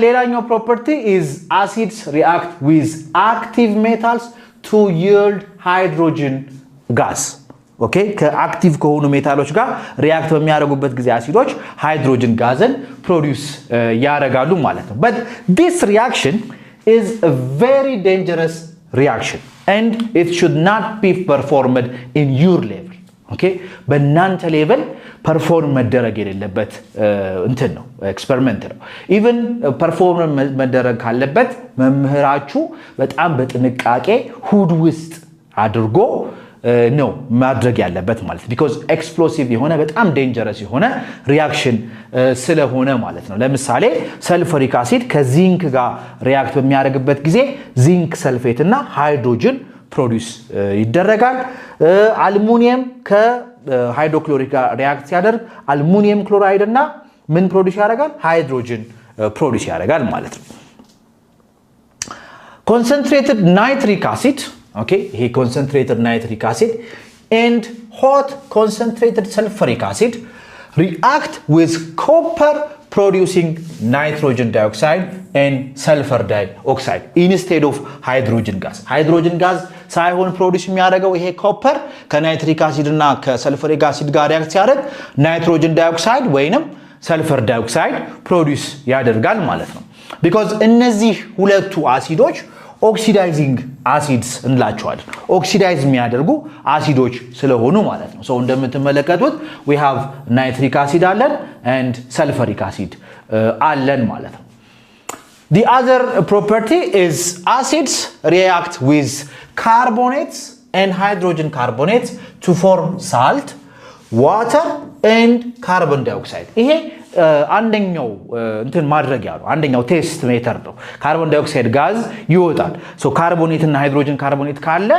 ሌላኛው property is acids react with active metals to yield hydrogen gas. okay ከአክቲቭ ከሆኑ ሜታሎች ጋር ሪአክት በሚያደርጉበት ጊዜ አሲዶች ሃይድሮጅን ጋዝን ፕሮዲዩስ ያደርጋሉ ማለት ነው። but this reaction is a very dangerous reaction and it should not be performed in your level. okay በእናንተ ሌቭል ፐርፎርም መደረግ የሌለበት እንትን ነው ኤክስፐሪመንት ነው። ኢቭን ፐርፎርም መደረግ ካለበት መምህራችሁ በጣም በጥንቃቄ ሁድ ውስጥ አድርጎ ነው ማድረግ ያለበት ማለት ነው። because explosive የሆነ በጣም dangerous የሆነ ሪአክሽን ስለሆነ ማለት ነው። ለምሳሌ ሰልፈሪክ አሲድ ከዚንክ ጋር ሪአክት በሚያደርግበት ጊዜ ዚንክ ሰልፌት እና ሃይድሮጅን ፕሮዲዩስ ይደረጋል። አልሙኒየም ከሃይድሮክሎሪክ ጋር ሪአክት ሲያደርግ አልሙኒየም ክሎራይድ እና ምን ፕሮዲዩስ ያደርጋል? ሃይድሮጅን ፕሮዲዩስ ያደርጋል ማለት ነው። concentrated nitric acid okay he concentrated nitric acid and hot concentrated sulfuric acid react with copper producing nitrogen dioxide and sulfur dioxide instead of hydrogen gas ሳይሆን ፕሮዲዩስ የሚያደርገው ይሄ ኮፐር ከናይትሪክ አሲድ እና ከሰልፈሪክ አሲድ ጋር ሪአክት ሲያደርግ ናይትሮጅን ዳይኦክሳይድ ወይንም ሰልፈር ዳይኦክሳይድ ፕሮዲዩስ ያደርጋል ማለት ነው። because እነዚህ ሁለቱ አሲዶች ኦክሲዳይዚንግ አሲድስ እንላቸዋለን ኦክሲዳይዝ የሚያደርጉ አሲዶች ስለሆኑ ማለት ነው so እንደምትመለከቱት we have nitric acid አለን and sulfuric acid አለን ማለት ነው the other property is acids react with carbonates and hydrogen carbonates to form salt water and carbon dioxide ይሄ አንደኛው እንትን ማድረግ ያለው አንደኛው ቴስት ሜተር ነው ካርቦን ዳይኦክሳይድ ጋዝ ይወጣል ሶ ካርቦኔት እና ሃይድሮጅን ካርቦኔት ካለ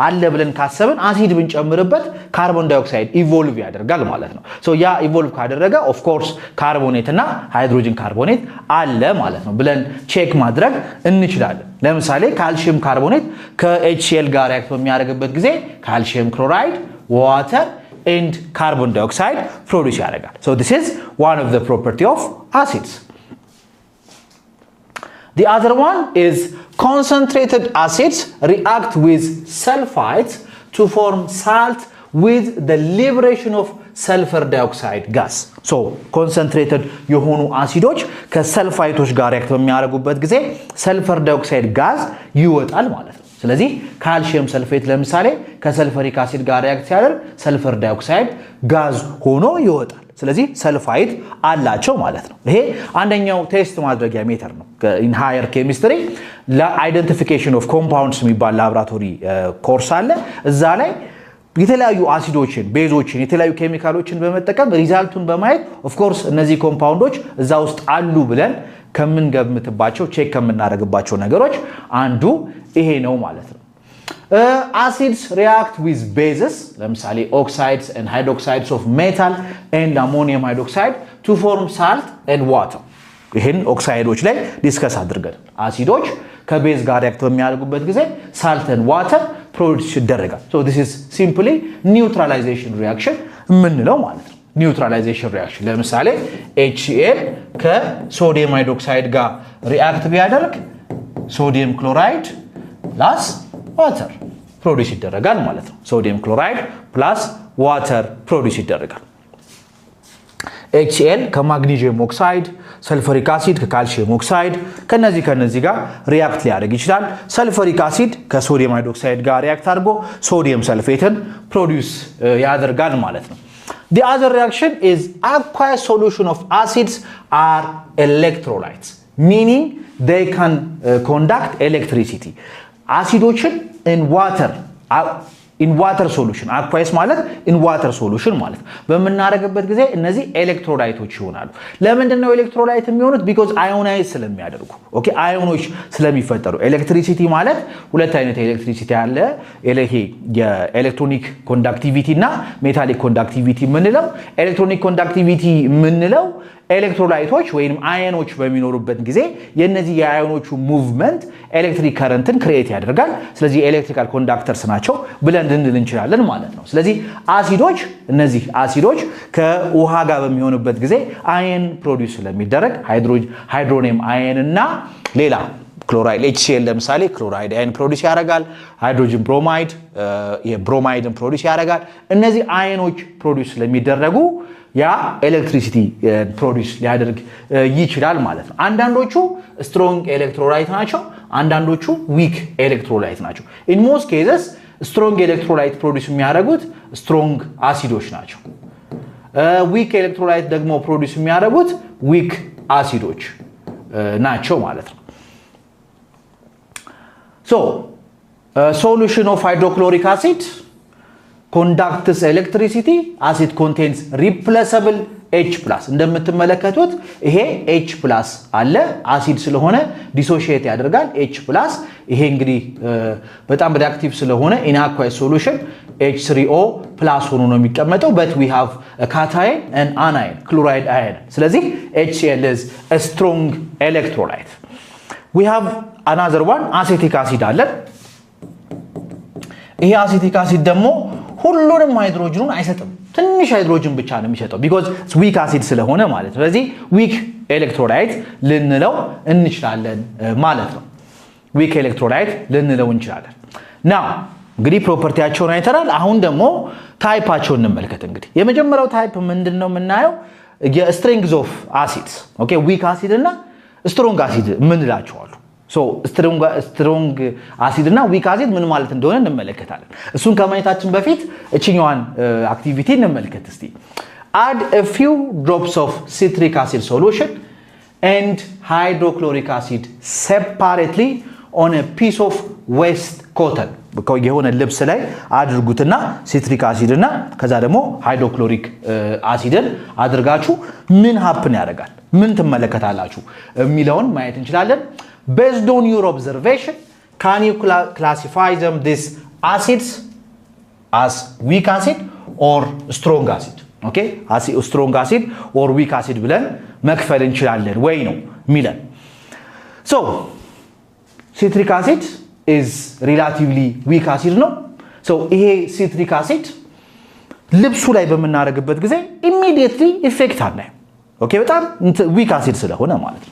አለ ብለን ካሰብን አሲድ ብንጨምርበት ካርቦን ዳይኦክሳይድ ኢቮልቭ ያደርጋል ማለት ነው ሶ ያ ኢቮልቭ ካደረገ ኦፍ ኮርስ ካርቦኔት እና ሃይድሮጅን ካርቦኔት አለ ማለት ነው ብለን ቼክ ማድረግ እንችላለን ለምሳሌ ካልሲየም ካርቦኔት ከኤችሲኤል ጋር ሪአክት በሚያደርግበት ጊዜ ካልሲየም ክሎራይድ ዋተር and carbon dioxide produce ያደርጋል so this is one of the property of acids the other one is concentrated acids react with sulfides to form salt with the liberation of sulfur dioxide gas so concentrated የሆኑ አሲዶች ከሰልፋይቶች ጋር ሪአክት በሚያደርጉበት ጊዜ ሰልፈር ዳይኦክሳይድ ጋዝ ይወጣል ማለት ነው ስለዚህ ካልሲየም ሰልፌት ለምሳሌ ከሰልፈሪክ አሲድ ጋር ሪአክት ሲያደርግ ሰልፈር ዳይኦክሳይድ ጋዝ ሆኖ ይወጣል ስለዚህ ሰልፋይድ አላቸው ማለት ነው ይሄ አንደኛው ቴስት ማድረጊያ ሜተር ነው in higher chemistry ለአይደንቲፊኬሽን ኦፍ ኮምፓውንድስ የሚባል ላብራቶሪ ኮርስ አለ እዛ ላይ የተለያዩ አሲዶችን ቤዞችን የተለያዩ ኬሚካሎችን በመጠቀም ሪዛልቱን በማየት ኦፍ ኮርስ እነዚህ ኮምፓውንዶች እዛ ውስጥ አሉ ብለን ከምንገምትባቸው ቼክ ከምናደርግባቸው ነገሮች አንዱ ይሄ ነው ማለት ነው acids react with bases ለምሳሌ oxides and hydroxides of metal and ammonium hydroxide to form salt and water ይሄን ኦክሳይዶች ላይ ዲስከስ አድርገን አሲዶች ከቤዝ ጋር ሪአክት በሚያደርጉበት ጊዜ salt and water ፕሮዲዩስ ይደረጋል so this is simply neutralization reaction ምንለው ማለት ነው neutralization reaction ለምሳሌ HCl ከሶዲየም ሃይድሮክሳይድ ጋር ሪአክት ቢያደርግ ሶዲየም ክሎራይድ plus water ፕሮዲዩስ ይደረጋል ማለት ነው ሶዲየም ክሎራይድ plus water ፕሮዲዩስ ይደረጋል HCl ከማግኒዚየም ኦክሳይድ ሰልፈሪክ አሲድ ከካልሲየም ኦክሳይድ ከነዚህ ጋር ሪአክት ሊያደርግ ይችላል ሰልፈሪክ አሲድ ከሶዲየም ሃይድሮክሳይድ ጋር ሪአክት አድርጎ ሶዲየም ሰልፌትን ፕሮዲዩስ ያደርጋል ማለት ነው The other reaction is aqueous solution of acids are electrolytes meaning they can conduct electricity acidoችን in water solution aqueous ማለት in water solution ማለት በመናረግበት ጊዜ እነዚህ ኤሌክትሮላይቶች ይሆናሉ ለምንድን ነው ኤሌክትሮላይት የሚሆኑት because ionize ስለሚያደርጉ ኦኬ አዮኖች ስለሚፈጠሩ ኤሌክትሪሲቲ ማለት ሁለት አይነት ኤሌክትሪሲቲ አለ ይሄ የኤሌክትሮኒክ ኮንዳክቲቪቲ እና ሜታሊክ ኮንዳክቲቪቲ ምንለው ኤሌክትሮኒክ ኮንዳክቲቪቲ ምንለው ኤሌክትሮላይቶች ወይንም አዮኖች በሚኖሩበት ጊዜ የነዚህ የአዮኖቹ ሙቭመንት ኤሌክትሪክ ከረንትን ክሬት ያደርጋል ስለዚህ ኤሌክትሪካል ኮንዳክተርስ ናቸው ብለን ልንል እንችላለን ማለት ነው ስለዚህ አሲዶች እነዚህ አሲዶች ከውሃ ጋር በሚሆኑበት ጊዜ አየን ፕሮዲዩስ ስለሚደረግ ሃይድሮኒየም አየን እና ሌላ ክሎራይድ HCl ለምሳሌ ክሎራይድ አየን ፕሮዲዩስ ያደርጋል ሃይድሮጅን ብሮማይድ የብሮማይድን ፕሮዲዩስ ያደርጋል እነዚህ አየኖች ፕሮዲዩስ ስለሚደረጉ ያ ኤሌክትሪሲቲ ፕሮዲዩስ ሊያደርግ ይችላል ማለት ነው አንዳንዶቹ ስትሮንግ ኤሌክትሮላይት ናቸው አንዳንዶቹ ዊክ ኤሌክትሮላይት ናቸው in most cases ስትሮንግ ኤሌክትሮላይት ፕሮዲዩስ የሚያደርጉት ስትሮንግ አሲዶች ናቸው ዊክ ኤሌክትሮላይት ደግሞ ፕሮዲዩስ የሚያደርጉት ዊክ አሲዶች ናቸው ማለት ነው so solution of hydrochloric acid conducts electricity as it contains replaceable H+ እንደምትመለከቱት ይሄ H+ አለ አሲድ ስለሆነ ዲሶሺየት ያደርጋል H+ ይሄ እንግዲህ በጣም ሪአክቲቭ ስለሆነ in aqueous solution H3O+ ሆኖ ነው የሚቀመጠው but we have a cation and anion chloride ion ስለዚህ HCl is a strong electrolyte we have another one acetic acid አለ ይሄ acetic acid ደግሞ ሁሉንም ሃይድሮጅኑን አይሰጥም ትንሽ ሃይድሮጅን ብቻ ነው የሚሰጠው because it's weak acid ስለሆነ ማለት ነው ስለዚህ weak electrolyte ልንለው እንችላለን ማለት ነው weak electrolyte ልንለው እንችላለን now እንግዲህ ፕሮፐርቲያቸውን አይተናል አሁን ደግሞ ታይፓቸውን እንመልከት እንግዲህ የመጀመሪያው ታይፕ ምንድነው የምናየው የስትሬንግዝ ኦፍ አሲድስ ኦኬ weak acid እና ስትሮንግ አሲድ ምን ይላቸዋል? ሶ ስትሮንግ አሲድ እና ዊክ አሲድ ምን ማለት እንደሆነ እንመለከታለን። እሱን ከማየታችን በፊት እቺኛዋን አክቲቪቲ እንመልከት እስቲ። add a few drops of citric acid solution and hydrochloric acid separately on a piece of waste cotton የሆነ ልብስ ላይ አድርጉትና ሲትሪክ አሲድ እና ከዛ ደግሞ ሃይድሮክሎሪክ አሲድን አድርጋችሁ ምን happen ያደርጋል ምን ትመለከታላችሁ የሚለውን ማየት እንችላለን። based on your observation can you classify them these acids as weak acid or strong acid? okay strong acid or weak acid ብለን መክፈል እንችላለን ወይ ነው ሚለን። so citric acid is relatively weak acid ነው። so ይሄ citric acid ልብሱ ላይ በመናረግበት ጊዜ immediately effect አለ። okay በጣም weak acid ስለሆነ ማለት ነው።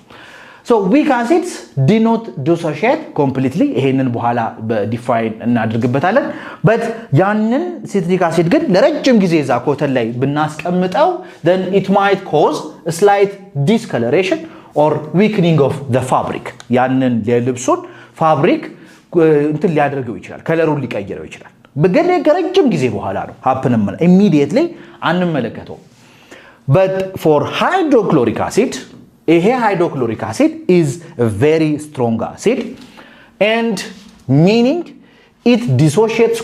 so weak acids do not dissociate completely ይሄንን በኋላ በዲፋይን እናድርግበታለን። but ያንን citric acid ግን ለረጅም ጊዜ እዛ ኮተን ላይ ብናስቀምጠው then it might cause a slight discoloration or weakening of the fabric ያንን የልብሱን ፋብሪክ እንትን ሊያደርገው ይችላል ከለሩን ሊቀይረው ይችላል። በገለ ከረጅም ጊዜ በኋላ ነው happen immediately አንመለከተው። but for hydrochloric acid ይሄ hydrochloric acid is a very strong acid and meaning it dissociates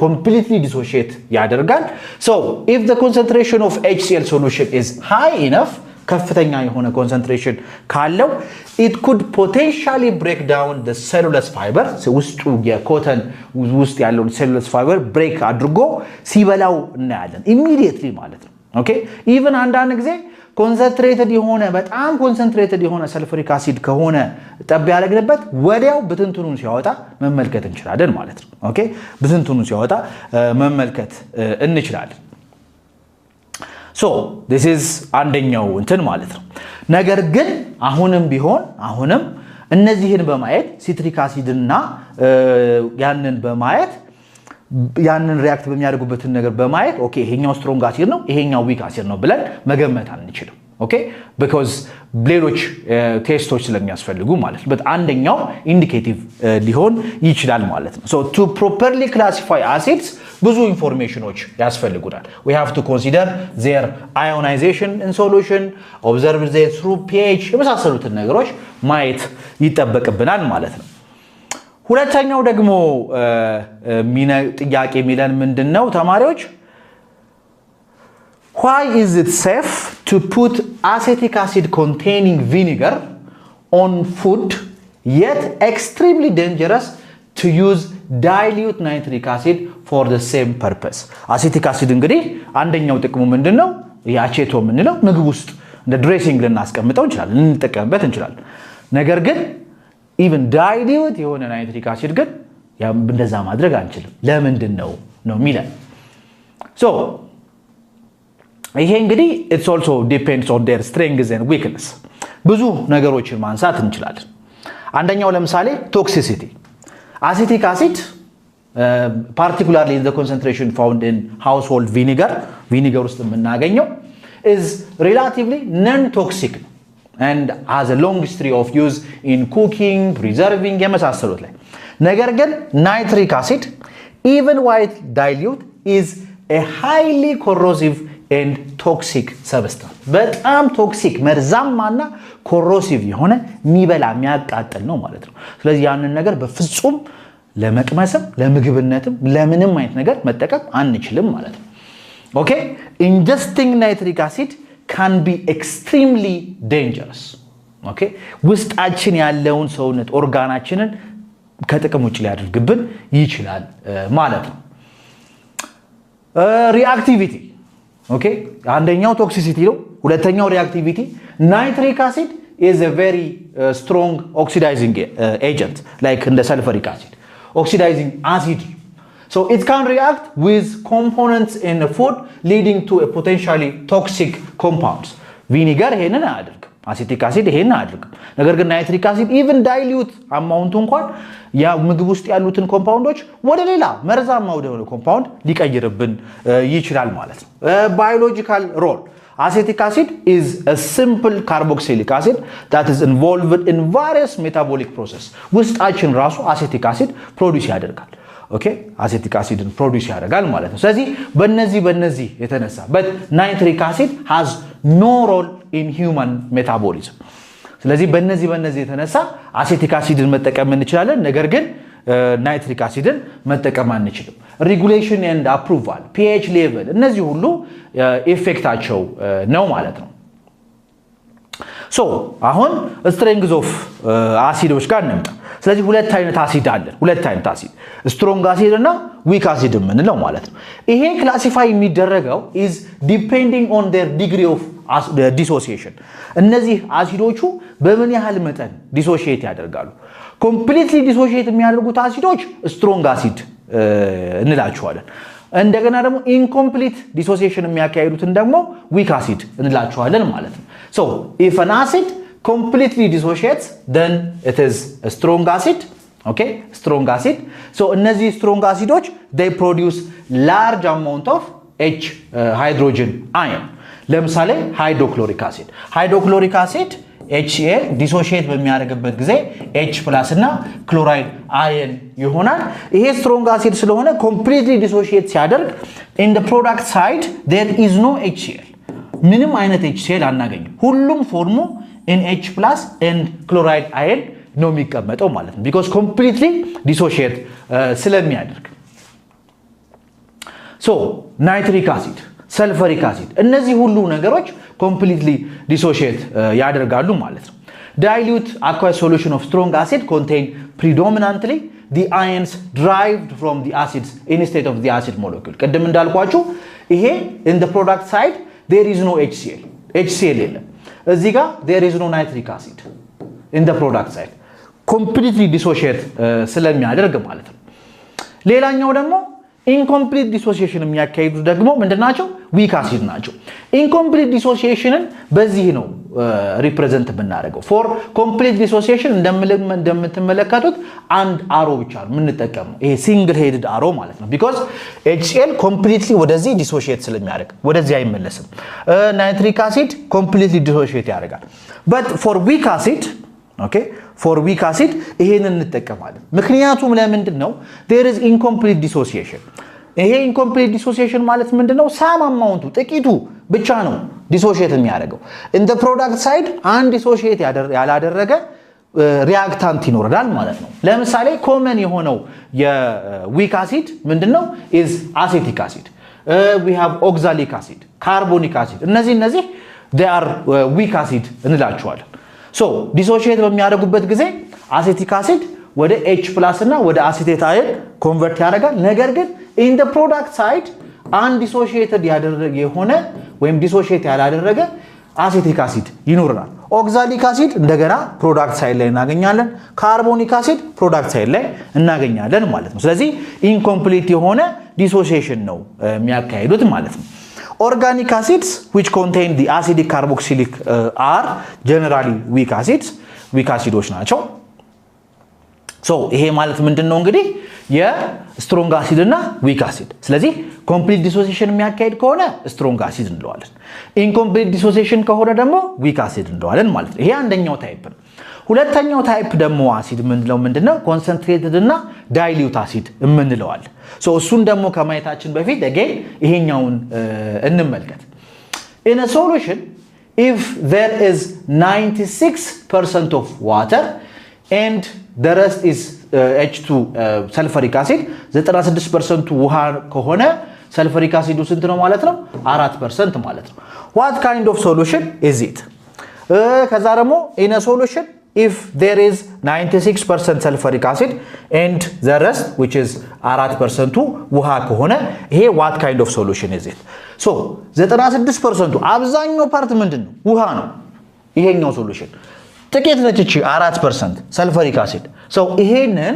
completely dissociate ያደርጋል። so if the concentration of HCl solution is high enough ከፍተኛ የሆነ concentration ካለው it could potentially break down the cellulose fiber ውስጡ የኮተን ውስጥ ያለው cellulose fiber break አድርጎ ሲበላው እናያለን immediately ማለት ነው። okay even አንዳንድ ጊዜ concentrated የሆነ በጣም concentrated የሆነ sulfuric acid ከሆነ ጠብ ያለግንበት ወዲያው ብትንቱኑን ሲያወጣ መመልከት እንችላለን ማለት ነው። okay ብትንቱኑን ሲያወጣ መመልከት እንችላለን። so this is አንደኛው እንትን ማለት ነው። ነገር ግን አሁንም ቢሆን እነዚህን በማየት citric acid እና ያንን በማየት ያንን ሪአክት በሚያደርጉበት ነገር በማየት ኦኬ ይሄኛው ስትሮንግ አሲድ ነው ይሄኛው ዊክ አሲድ ነው ብለን መገመት አንችልም። ኦኬ because ሌሎች ቴስቶች ስለሚያስፈልጉ ማለት ነው። but አንደኛው ኢንዲኬቲቭ ሊሆን ይችላል ማለት ነው። so to properly classify acids ብዙ ኢንፎርሜሽኖች ያስፈልጉናል። we have to consider their ionization in solution, observe their through pH የመሳሰሉትን ነገሮች ማየት ይጠበቅብናል ማለት ነው። ሁለተኛው ደግሞ ጥያቄ የሚለን ምንድነው ተማሪዎች why is it safe to put acetic acid containing vinegar on food yet extremely dangerous to use dilute nitric acid for the same purpose? acetic acid እንግዲህ አንደኛው ጥቅሙ ምንድነው ያቼቶ ምንለው ምግብ ውስጥ እንደ ድሬሲንግ ልናስቀምጠው እንችላለን እንጠቀምበት እንችላለን። ነገር ግን even dilute የሆነ nitric acid ግን እንደዛ ማድረግ አንችልም። ለምንድን ነው የሚለን? so ይሄ እንግዲህ it's also depends on their strength and weakness ብዙ ነገሮችን ማንሳት እንችላለን። አንደኛው ለምሳሌ toxicity acetic acid particularly in the concentration found in household vinegar ውስጥ የምናገኘው is relatively non-toxic and has a long history of use in cooking, preserving የመሳሰሉት ላይ። ነገር ግን nitric acid even while dilute is a highly corrosive and toxic substance በጣም ቶክሲክ መርዛማና ኮሮሲቭ የሆነ የሚበላ የሚያቃጥል ነው ማለት ነው። ስለዚህ ያንን ነገር በፍጹም ለመቅመስም ለምግብነትም ለምንም አይነት ነገር መጠቀም አንችልም ማለት ነው። okay ingesting nitric acid can be extremely dangerous. okay ውስጣችን ያለውን ሰውነት ኦርጋናችንን ከጥቅም ውጭ ሊያደርግብን ይችላል ማለት ነው። reactivity okay አንደኛው toxicity ነው። ሁለተኛው reactivity nitric acid is a very strong oxidizing agent like in the sulfuric acid oxidizing acid. so it can react with components in the food leading to a potentially toxic compounds. vinegar ይሄንን አያደርግም acetic acid ይሄንን አያደርግም። ነገር ግን nitric acid even dilute amount እንኳን ያ ምግብ ውስጥ ያሉትን ኮምፓውንዶች ወደ ሌላ መርዛማ ወደ ሆነ ኮምፓውንድ ሊቀይርብን ይችላል ማለት ነው። biological role acetic acid is a simple carboxylic acid that is involved in various metabolic process ውስጣችን ራሱ acetic acid ፕሮዲዩስ ያደርጋል ኦኬ acetic acid ፕሮዲዩስ ያደርጋል ማለት ነው ስለዚህ በእነዚህ የተነሳ but nitric acid has no role in human metabolism ስለዚህ በእነዚህ የተነሳ acetic acidን መጠቀም እንችላለን ነገር ግን nitric acidን መጠቀም አንችልም regulation and approval pH level እነዚህ ሁሉ ኢፌክታቸው ነው ማለት ነው so አሁን strength of አሲዶች ጋር እንምጣ ስለዚህ ሁለት አይነት አሲድ አሲድ strong acid እና weak acid የምንለው ማለት ነው ይሄ ክላሲፋይ የሚደረገው is depending on their degree of dissociation እነዚህ አሲዶቹ በምን ያህል መጠን ዲሶሺየት ያደርጋሉ completely dissociate የሚያደርጉት አሲዶች strong acid እንላቸዋለን እንደገና ደግሞ incomplete dissociation የሚያካሂዱትን ደግሞ weak acid እንላቸዋለን ማለት ነው so if an acid completely dissociates then it is a strong acid okay strong acid so እነዚህ strong acidoች they produce large amount of H hydrogen ion ለምሳሌ hydrochloric acid HCl dissociate በሚያደርግበት ጊዜ H+ እና chloride ion ይሆናል ይሄ strong acid ስለሆነ completely dissociate ሲያደርግ in the product side there is no HCl ምንም አይነት HCl አናገኝም ሁሉም ፎርሙ in H+ and chloride ion ነው የሚቀመጠው ማለት ነው because completely dissociate ስለሚያደርግ so nitric acid sulfuric acid እነዚህ ሁሉ ነገሮች completely dissociate ያደርጋሉ ማለት ነው dilute aqueous solution of strong acid contain predominantly the ions derived from the acids instead of the acid molecule ቀደም እንዳልኳችሁ ይሄ in the product side there is no HCl የለም እዚህ ጋር there is no nitric acid in the product side completely dissociate ስለሚያደርግ ማለት ነው ሌላኛው ደግሞ incomplete dissociation የሚያካሂዱ ደግሞ ምንድናቸው weak acid ናቸው incomplete dissociation በዚህ ነው ሪፕሬዘንት ብናደርገው for complete dissociation እንደምትመለከቱት አንድ አሮ ብቻ ነው የምንጠቀመው ይሄ single headed arrow ማለት ነው because HCl completely ወደዚህ dissociate ስለሚያደርግ ወደዚህ አይመለስም nitric acid completely dissociate ያደርጋል but for weak acid okay for weak acid ይሄንን እንጠቀማለን ምክንያቱም ለምንድነው there is incomplete dissociation ይሄ incomplete dissociation ማለት ምንድነው some amount ጥቂቱ ብቻ ነው dissociate የሚያደርገው in the product side and dissociate ያላደረገ reactant ይኖራል ማለት ነው ለምሳሌ common የሆነው የweak acid ምንድነው is acetic acid we have oxalic acid carbonic acid እነዚህ they are weak acid እንላቸዋለን so dissociate በሚያደርጉበት ጊዜ acetic acid ወደ H+ እና ወደ acetate ion convert ያደርጋል ነገር ግን in the product side undissociated ያደረገ የሆነ ወይም dissociate ያላደረገ acetic acid ይኖራል oxalic acid እንደገና product side ላይ እናገኛለን carbonic acid product side ላይ እናገኛለን ማለት ነው ስለዚህ incomplete የሆነ dissociation ነው የሚያካሂዱት ማለት ነው organic acids which contain the acidic carboxylic are generally weak acids ናቸው so ይሄ ማለት ምንድነው እንግዲህ የstrong acid እና weak acid ስለዚህ complete dissociation የሚያካሂድ ከሆነ strong acid እንለዋለን incomplete dissociation ከሆነ ደግሞ weak acid እንለዋለን ማለት ነው ይሄ አንደኛው ታይፕ ነው ሁለተኛው ታይፕ ደግሞ አሲድ ምንድነው concentrated እና dilute acid እንለዋለን so እሱን ደግሞ ከማየታችን በፊት again ይሄኛውን እንመልከት in a solution if there is 96% of water and the rest is H2 sulfuric acid 96% ውሃ ከሆነ sulfuric acid ስንት ነው ማለት ነው 4% ማለት ነው what kind of solution is it ከዛ ደግሞ in a solution if there is 96% sulfuric acid and the rest which is 4% ውሃ ከሆነ ይሄ what kind of solution is it so 96% አብዛኛው ፓርት ምንድነው ውሃ ነው ይሄኛው ሶሉሽን ጥቂት ነች 4% sulfuric acid so ይሄንን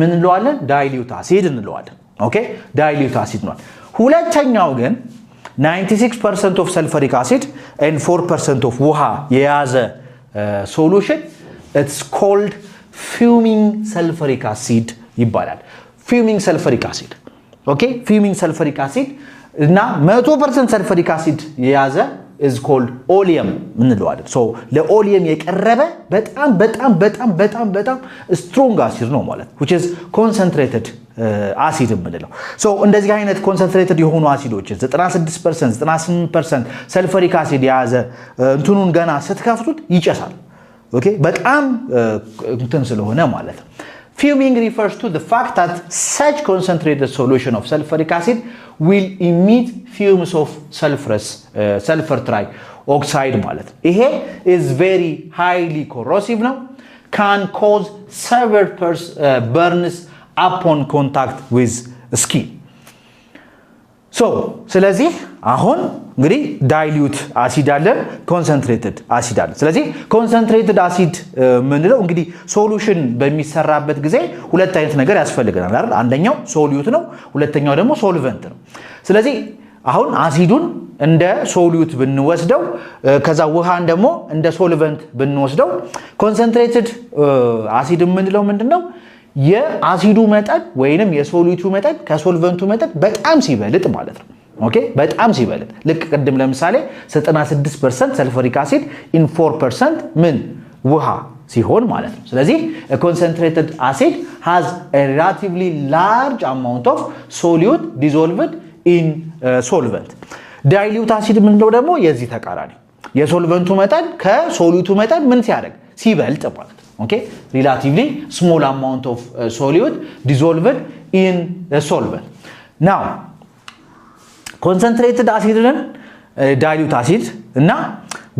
ምን እንለዋለን dilute acid እንለዋለን ኦኬ dilute acid ነው ሁለተኛው ግን 96% of sulfuric acid and 4% of ውሃ የያዘ solution it's called fuming sulfuric acid ይባላል fuming sulfuric acid okay fuming sulfuric acid እና 100% sulfuric acid የያዘ is called oleum እንለዋለን so ለኦሊየም የቀረበ በጣም strong acid ነው ማለት which is concentrated acid የምንለው so እንደዚህ አይነት concentrated የሆኑ አሲዶች 96% 98% ሰልፈሪክ አሲድ የያዘ እንትኑን ገና ስትከፍቱት ይጨሳል okay በጣም እንትን ስለሆነ ማለት ነው Fuming refers to the fact that such concentrated solution of sulfuric acid will emit fumes of sulfur trioxide ማለት ይሄ is very highly corrosive now can cause severe burns upon contact with skin so ስለዚህ አሁን እንግዲህ dilute acid አለ concentrated acid አለ ስለዚህ concentrated acid ምንለው እንግዲህ ሶሉሽን በሚሰራበት ጊዜ ሁለት አይነት ነገር ያስፈልገናል አይደል አንደኛው ሶሉት ነው ሁለተኛው ደግሞ ሶልቨንት ነው ስለዚህ አሁን አሲዱን እንደ ሶሉት ብንወስደው ከዛ ውሃን ደግሞ እንደ ሶልቨንት ብንወስደው concentrated acid ምንለው ምንድነው የአሲዱ መጠን ወይንም የሶሉቱ መጠን ከሶልቨንቱ መጠን በጣም ሲበልጥ ማለት ነው ኦኬ በጣም ሲበልጥ ልክ ቀደም ለምሳሌ 96% ሰልፈሪክ አሲድ in 4% ምን ውሃ ሲሆን ማለት ነው ስለዚህ a concentrated acid has a relatively large amount of solute dissolved in solvent dilute acid ምንለው ደግሞ የዚህ ተቃራኒ የሶልቨንቱ መጠን ከሶሉቱ መጠን ምን ሲያደርግ ሲበልጥ ማለት okay relatively small amount of solute dissolved in a solvent now concentrated acid and dilute acid እና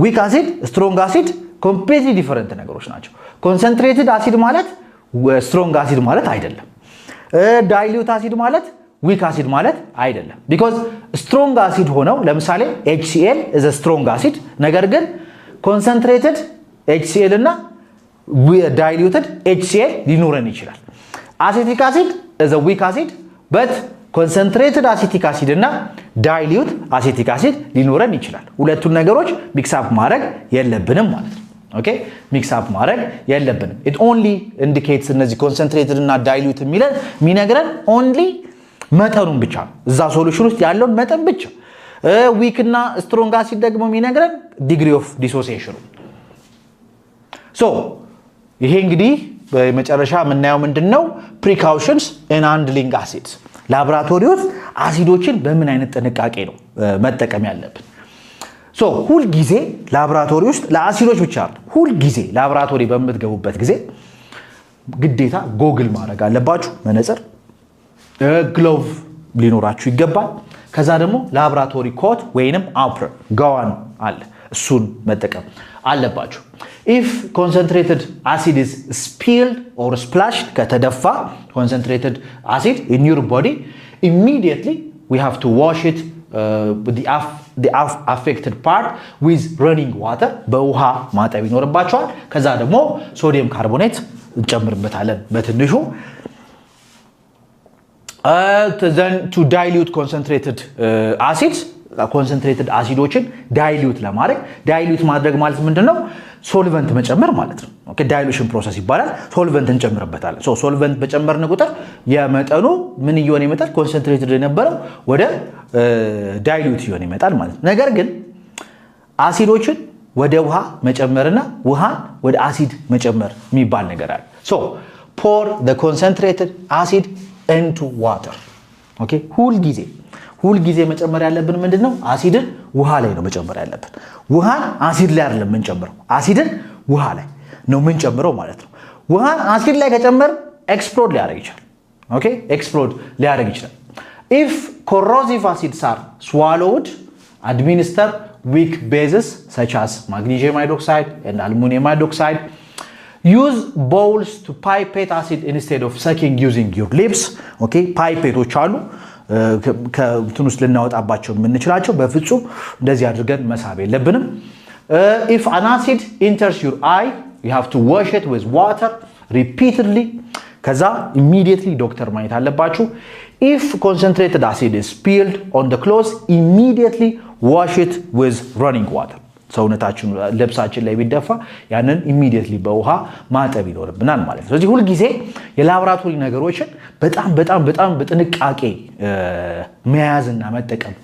weak acid strong acid completely different ነገሮች ናቸው concentrated acid ማለት strong acid ማለት አይደለም dilute acid ማለት weak acid ማለት አይደለም because strong acid ሆነው ለምሳሌ HCl is a strong acid ነገር ግን concentrated HCl እና diluted HCl ሊኖረን ይችላል acetic acid is a weak acid but concentrated acetic acid እና dilute acetic acid ሊኖረን ይችላል ሁለቱን ነገሮች ሚክስ አፕ ማድረግ የለብንም ማለት ነው ኦኬ ሚክስ አፕ ማድረግ የለብንም it only indicates እነዚህ concentrated እና dilute የሚነግረን only መጠኑን ብቻ እዛ ሶሉሽን ውስጥ ያለውን መጠን ብቻ weak እና strong acid ደግሞ የሚነግረን degree of dissociation so ይሄ እንግዲህ በመጨረሻ ምናየው ምንድነው precautions in handling acids ላብራቶሪ ውስጥ አሲዶችን በምን አይነት ጥንቃቄ ነው መጠቀም ያለብን ሶ ሁሉ ጊዜ ላብራቶሪ ውስጥ ለአሲዶች ብቻ ሁሉ ጊዜ ላብራቶሪ በመትገቡበት ጊዜ ግዴታ ጎግል ማድረግ አለባችሁ መነጽር ግሎቭ ሊኖራችሁ ይገባል ከዛ ደግሞ ላብራቶሪ ኮት ወይንም አፕረን ጋዋን አለ እሱን መጠቀም አለባችሁ if concentrated acid is spilled or splashed ከተደፋ concentrated acid in your body immediately we have to wash it the affected part with running water በውሃ ማጠብ ይኖርባችኋል ከዛ ደግሞ ሶዲየም ካርቦኔት እንጨምርበታለን በትንሹ then to dilute concentrated acids concentrated አሲዶችን dilute ማድረግ ማለት ምንድነው ሶልቨንት መጨመር ማለት ነው ኦኬ ዳይሉሽን ፕሮሰስ ይባላል ሶልቨንት እንጨምርበታለን ሶ ሶልቨንት በጨመርን ቁጥር የመጠኑ ምን ይሆን ይመጣል ኮንሰንትሬትድ የነበረው ወደ ዳይሉት ይሆን ይመጣል ማለት ነገር ግን አሲዶችን ወደ ውሃ መጨመርና ውሃን ወደ አሲድ መጨመር የሚባል ነገር አለ ሶ pour the concentrated acid into water ኦኬ ሁሉ ጊዜ መጨመር ያለብን ምንድነው አሲድን ውሃ ላይ ነው መጨመር ያለብን ውሃን አሲድ ላይ አይደለም የምንጨምረው አሲድን ውሃ ላይ ነው የምንጨምረው ማለት ነው ውሃን አሲድ ላይ ከጨመር ኤክስፕሎድ ሊያደርግ ይችላል ኦኬ ኤክስፕሎድ ሊያደርግ ይችላል if corrosive acids are swallowed administer weak bases such as magnesium hydroxide and aluminum hydroxide use bowls to pipette acid instead of sucking using your lips okay pipetቶች አሉ ከትኑስ ልናወጣባቸው የምንችላቸው በፍጹም እንደዚህ አድርገን መሳብ የለብንም if an acid enters your eye you have to wash it with water repeatedly ከዛ immediately ዶክተር ማየት አለባችሁ if concentrated acid is spilled on the clothes immediately wash it with running water ሰውነታችን ልብሳችን ላይ ቢደፋ ያንን immediately በውሃ ማጠብ ይኖርብናል ማለት ነው ስለዚህ ሁሉ ጊዜ የላብራቶሪ ነገሮችን በጣም በጥንቃቄ መያዝና መጠቀም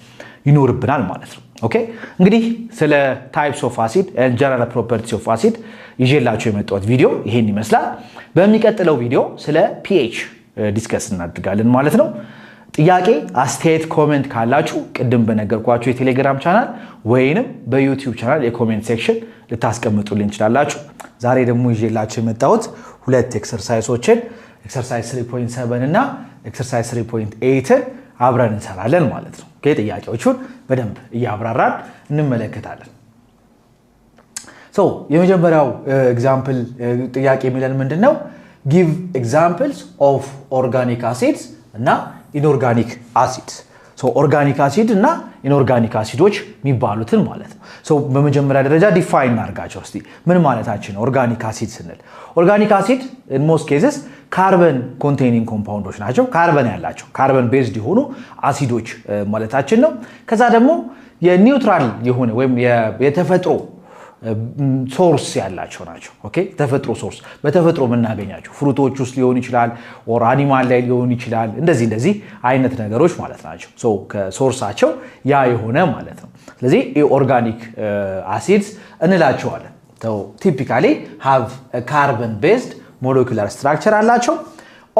ይኖርብናል ማለት ነው ኦኬ እንግዲህ ስለ ታይፕስ ኦፍ አሲድ ኤንድ ጀነራል ፕሮፐርቲስ ኦፍ አሲድ ይዤላችሁ የመጣሁት ቪዲዮ ይሄን ይመስላል። በሚቀጥለው ቪዲዮ ስለ pH ዲስከስ እናድርጋለን ማለት ነው። ጥያቄ አስተያየት ኮሜንት ካላችሁ ቅድም በነገርኳችሁ የቴሌግራም ቻናል ወይንም በዩቲዩብ ቻናል የኮሜንት ሴክሽን ልታስቀምጡልኝ ትችላላችሁ። ዛሬ ደግሞ ይዤላችሁ የመጣሁት ሁለት ኤክሰርሳይሶችን ኤክሰርሳይዝ 3.7 እና ኤክሰርሳይዝ 3.8 አብረን እንሰራለን ማለት ነው። ጥያቄዎቹን በደንብ እያብራራን እንመለከታለን። የመጀመሪያው ኤግዛምፕል ጥያቄ የሚለን ምንድነው? give examples of organic acids እና inorganic acids. ኦርጋኒክ አሲድ እና ኢንኦርጋኒክ አሲዶች የሚባሉትን ማለት ነው። በመጀመሪያ ደረጃ ዲፋይን እናድርጋቸው እስቲ። ምን ማለታችን ነው ኦርጋኒክ አሲድ ስንል? ኦርጋኒክ አሲድ in most cases ካርበን ኮንቴኒንግ ኮምፓውንዶች ናቸው። ካርበን ያላቸው ካርበን ቤዝድ የሆኑ አሲዶች ማለታችን ነው። ከዛ ደግሞ የኒውትራል የሆነ ወይም የተፈጥሮ ሶርስ ያላቸው ናቸው። ኦኬ ተፈጥሮ ሶርስ በተፈጥሮ የምናገኛቸው ፍሩቶች ውስጥ ሊሆን ይችላል ኦር አኒማል ላይ ሊሆን ይችላል። እንደዚህ አይነት ነገሮች ማለት ናቸው። ከሶርሳቸው ያ የሆነ ማለት ነው። ስለዚህ ኦርጋኒክ አሲድስ እንላቸዋለን። ቲፒካሊ have a carbon based molecular structure አላቸው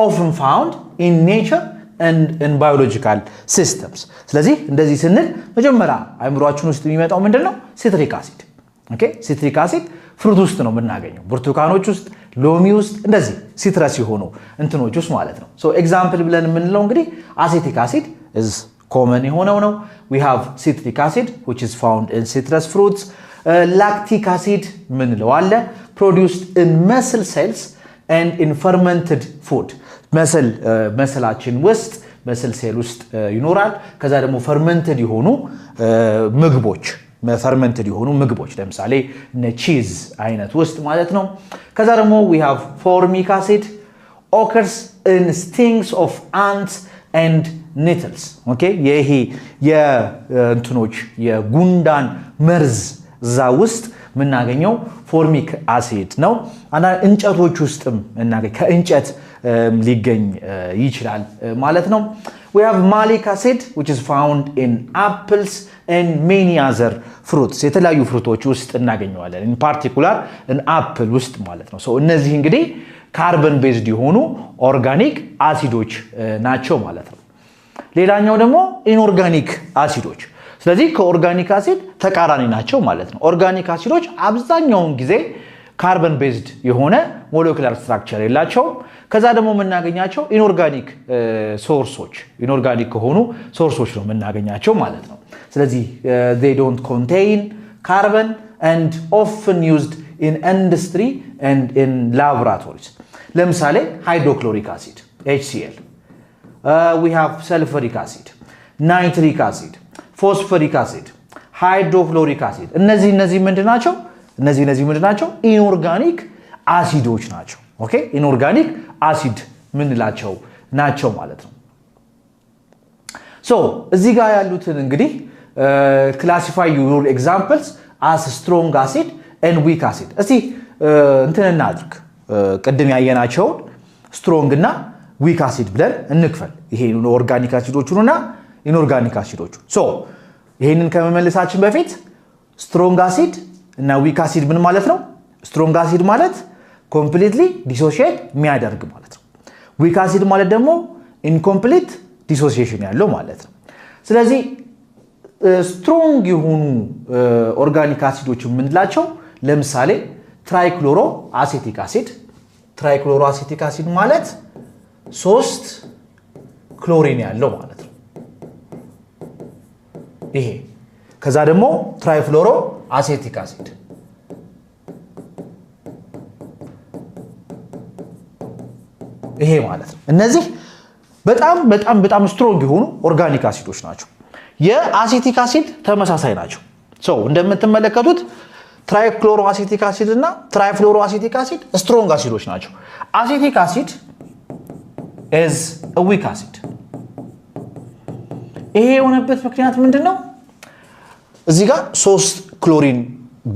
often found in nature and in biological systems። ስለዚህ እንደዚህ ስንል መጀመሪያ አይምሮአችን ውስጥ የሚመጣው ምንድነው? ሲትሪክ አሲድ። ኦኬ ሲትሪክ አሲድ ፍሩት ውስጥ ነው የምናገኘው፣ ብርቱካኖች ውስጥ፣ ሎሚ ውስጥ እንደዚህ ሲትረስ የሆኑ እንትኖች ውስጥ ማለት ነው። ኤግዛምፕል ብለን የምንለው እንግዲህ አሴቲክ አሲድ is common የሆነው ነው። we have citric acid which is found in citrus fruits. lactic acid ምንለው አለ produced in muscle cells and in fermented food. መስላችን ውስጥ መስል ሴል ውስጥ ይኖራል። ከዛ ደግሞ ፈርመንትድ የሆኑ ምግቦች ፈርመንትድ የሆኑ ምግቦች ለምሳሌ እነ ቺዝ አይነት ውስጥ ማለት ነው። ከዛ ደግሞ we have formic acid occurs in stings of ants and nettles. ኦኬ ይሄ የእንትኖች የጉንዳን መርዝ እዛ ውስጥ የምናገኘው ፎርሚክ አሲድ ነው። እና እንጨቶች ውስጥም እናገኝ ከእንጨት ሊገኝ ይችላል ማለት ነው። we have malic acid which is found in apples and many other fruits. የተለያዩ ፍሩቶች ውስጥ እናገኘዋለን in particular in apple ውስጥ ማለት ነው። እነዚህ እንግዲህ ካርበን ቤዝድ የሆኑ ኦርጋኒክ አሲዶች ናቸው ማለት ነው። ሌላኛው ደግሞ ኢንኦርጋኒክ አሲዶች። ስለዚህ ከኦርጋኒክ አሲድ ተቃራኒ ናቸው ማለት ነው። ኦርጋኒክ አሲዶች አብዛኛውን ጊዜ ካርበን ቤዝድ የሆነ ሞለኪውላር ስትራክቸር የላቸውም። ከዛ ደግሞ የምናገኛቸው ኢንኦርጋኒክ ሶርሶች ኢንኦርጋኒክ ከሆኑ ሶርሶች ነው የምናገኛቸው ማለት ነው። ስለዚህ they don't contain carbon and often used in industry and in laboratories. ለምሳሌ ሃይድሮክሎሪክ አሲድ HCl, we have sulfuric acid, nitric acid, phosphoric acid, hydrofluoric acid. እነዚህ ምንድናቸው? እነዚህ ምንድናቸው? ኢንኦርጋኒክ አሲዶች ናቸው። ኦኬ ኢንኦርጋኒክ አሲድ ምንላቸው ናቸው ማለት ነው። እዚህ ጋር ያሉትን እንግዲህ classify your examples as strong acid and weak acid. እስቲ እንትን እናድርግ ቅድም ያየናቸውን ስትሮንግ እና ዊክ አሲድ ብለን እንክፈል። ይሄ ኦርጋኒክ አሲዶቹና ኢንኦርጋኒክ አሲዶቹ። ይሄንን ከመመለሳችን በፊት ስትሮንግ አሲድ እና ዊክ አሲድ ምን ማለት ነው? ስትሮንግ አሲድ ማለት ኮምፕሊትሊ ዲሶሺየት የሚያደርግ ማለት ነው። ዊክ አሲድ ማለት ደግሞ ኢንኮምፕሊት ዲሶሲዬሽን ያለው ማለት ነው። ስለዚህ ስትሮንግ የሆኑ ኦርጋኒክ አሲዶች የምንላቸው ለምሳሌ ትራይክሎሮ አሴቲክ አሲድ። ትራይክሎሮ አሴቲክ አሲድ ማለት 3 ክሎሪን ያለው ማለት ነው ይሄ። ከዛ ደግሞ ትራይፍሎሮ አሴቲክ አሲድ ይሄ ማለት ነው። እነዚህ በጣም ስትሮንግ የሆኑ ኦርጋኒክ አሲዶች ናቸው። የአሴቲክ አሲድ ተመሳሳይ ናቸው። እንደምትመለከቱት ትራይክሎሮ አሴቲክ አሲድ እና ትራይፍሎሮ አሴቲክ አሲድ ስትሮንግ አሲዶች ናቸው። አሴቲክ አሲድ is a weak acid። ይሄ የሆነበት ምክንያት ምንድነው? እዚህ ጋር 3 ክሎሪን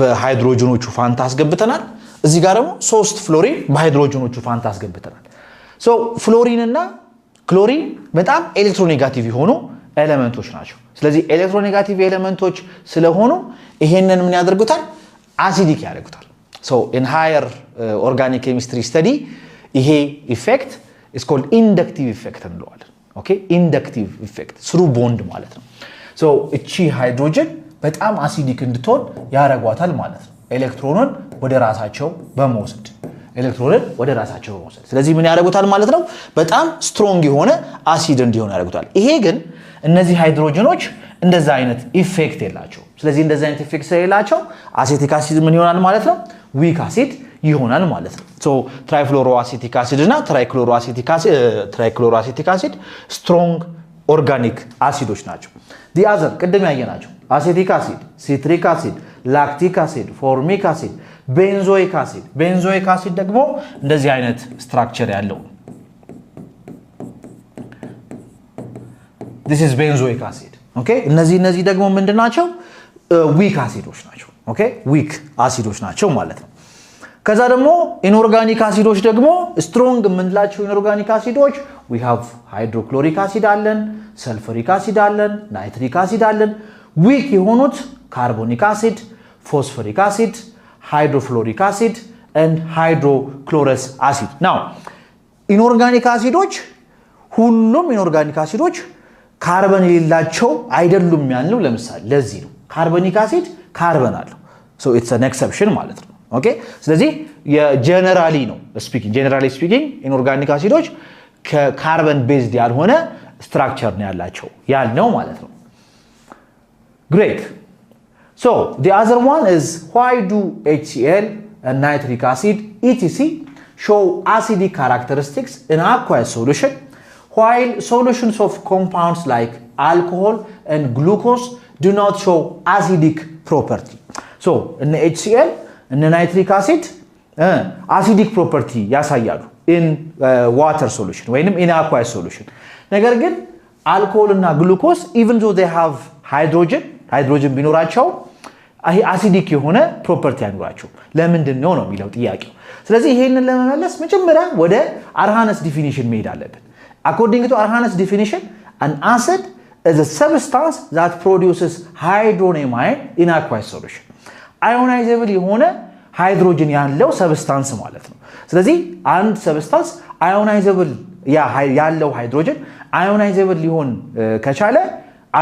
በሃይድሮጅኖቹ ፋንታ አስገብተናል። እዚህ ጋር ደግሞ 3 ፍሎሪን በሃይድሮጅኖቹ ፋንታ አስገብተናል። ፍሎሪን እና ክሎሪን በጣም ኤሌክትሮኔጋቲቭ የሆኑ ኤሌመንቶች ናቸው ስለዚህ ኤሌክትሮኔጋቲቭ ኤሌመንቶች ስለሆኑ ይሄንን ምን ያደርጉታል አሲዲክ ያደርጉታል so in higher organic chemistry study ይሄ ኢፌክት is called inductive effect እንለዋለን okay inductive effect through bond ማለት ነው so እቺ ሃይድሮጅን በጣም አሲዲክ እንድትሆን ያረጋዋታል ማለት ነው ኤሌክትሮኑን ወደ ራሳቸው በመውሰድ ስለዚህ ምን ያረጋውታል ማለት ነው በጣም ስትሮንግ የሆነ አሲድ እንዲሆን ያረጋውታል ይሄ ግን እነዚህ ሃይድሮጅኖች እንደዛ አይነት ኢፌክት የላቸው ስለዚህ እንደዛ አይነት ኢፌክት ስለሌላቸው አሴቲክ አሲድ ምን ይሆናል ማለት ነው ዊክ አሲድ ይሆናል ማለት ነው so ትራይፍሎሮአሴቲክ አሲድ እና ትራይክሎሮአሴቲክ አሲድ ስትሮንግ ኦርጋኒክ አሲዶች ናቸው the other ቅድም ያየናቸው አሴቲክ አሲድ ሲትሪክ አሲድ ላክቲክ አሲድ ፎርሚክ አሲድ ቤንዞይክ አሲድ ደግሞ እንደዚህ አይነት ስትራክቸር ያለው this is benzoic acid okay እነዚህ ደግሞ ምንድናቸው ዊክ አሲዶች ናቸው okay ዊክ አሲዶች ናቸው ማለት ነው ከዛ ደግሞ ኢንኦርጋኒክ አሲዶች ደግሞ ስትሮንግ ምንላቸው ኢንኦርጋኒክ አሲዶች we have hydrochloric acid አለን sulfuric acid አለን nitric acid አለን ዊክ የሆኑት carbonic acid phosphoric acid hydrofluoric acid and hydrochlorous acid now inorganic acidoች ሁሉም inorganic acidoች ካርበን የሌላቸው አይደሉም ያልነው ለምሳሌ ለዚህ ነው ካርቦኒክ አሲድ ካርበን አለው so it's an exception ማለት ነው ኦኬ ስለዚህ የጀነራሊ ነው ጀነራሊ ስፒኪንግ inorganic acidoች ከካርበን ቤዝድ ያልሆነ ስትራክቸር ነው ያልነው ማለት ነው great so the other one is why do HCl and nitric acid etc show acidic characteristics in aqueous solution while solutions of compounds like alcohol and glucose do not show acidic property so in HCl and nitric acid acidic property ያሳያሉ in water solution ወይንም in aqueous solution ነገር ግን alcohol እና glucose even though they have hydrogen ቢኖራቸው አሲዲክ የሆነ ፕሮፐርቲ ያኖራቸው ለምንድን ነው የሚለው ጥያቄው ስለዚህ ይሄንን ለመመለስ መጀመሪያ ወደ አርሃነስ ዲፊኒሽን መሄድ አለብን according to Arrhenius definition an acid is a substance that produces hydronium ion in aqueous solution ionizable የሆነ ሃይድሮጅን ያለው ሰብስታንስ ማለት ነው ስለዚህ አንድ ሰብስታንስ ionizable ያለው ሃይድሮጅን ionizable ሊሆን ከቻለ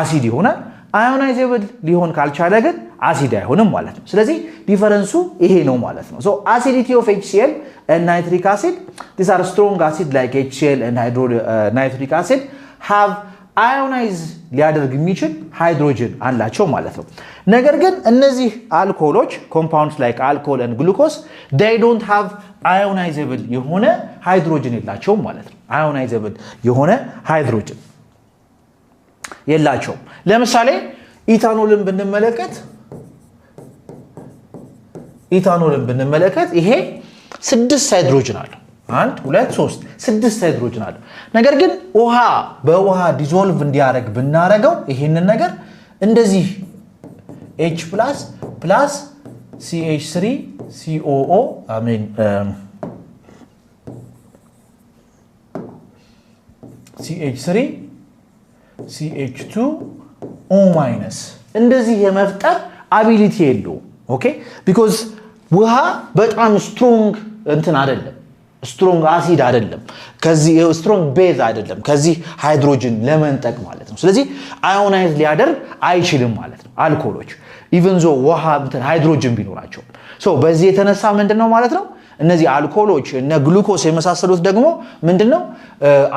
አሲድ ይሆናል ionizable ሊሆን ካልቻለ ግን አሲድ አይሆንም ማለት ነው ስለዚህ ዲፈረንሱ ይሄ ነው ማለት ነው so acidity of HCl and nitric acid these are strong acid like HCl and nitric acid have ionized ሊያደርግ የሚችል ሃይድሮጅን አላቸው ማለት ነው ነገር ግን እነዚህ አልኮሆሎች compounds like alcohol and glucose they don't have ionizable የሆነ ሃይድሮጅን የላቸውም ማለት ነው ionizable የሆነ ሃይድሮጅን የላቸውም ለምሳሌ ኢታኖልን ብንመለከት ይሄ 6 ሃይድሮጅን አለው 1 2 3 6 ሃይድሮጅን አለው ነገር ግን በውሃ ዲዞልቭ እንዲያደርግ ብናረጋው ይሄንን ነገር እንደዚህ H+ CH3 COO CH3 CH2O- እንደዚህ የመፍጠር አቢሊቲ የለው ኦኬ because ውሃ በጣም ስትሮንግ አይደለም ስትሮንግ አሲድ አይደለም ከዚህ ስትሮንግ ቤዝ አይደለም ከዚህ ሃይድሮጅን ለመንጠቅ ማለት ነው ስለዚህ አዮናይዝ ሊያደርግ አይችልም ማለት ነው አልኮሆሎች even though ውሃ ሃይድሮጅን ቢኖራቸው so በዚህ የተነሳ ምንድነው ማለት ነው እነዚህ አልኮሆሎች እና ግሉኮስ የመሳሰሉት ደግሞ ምንድነው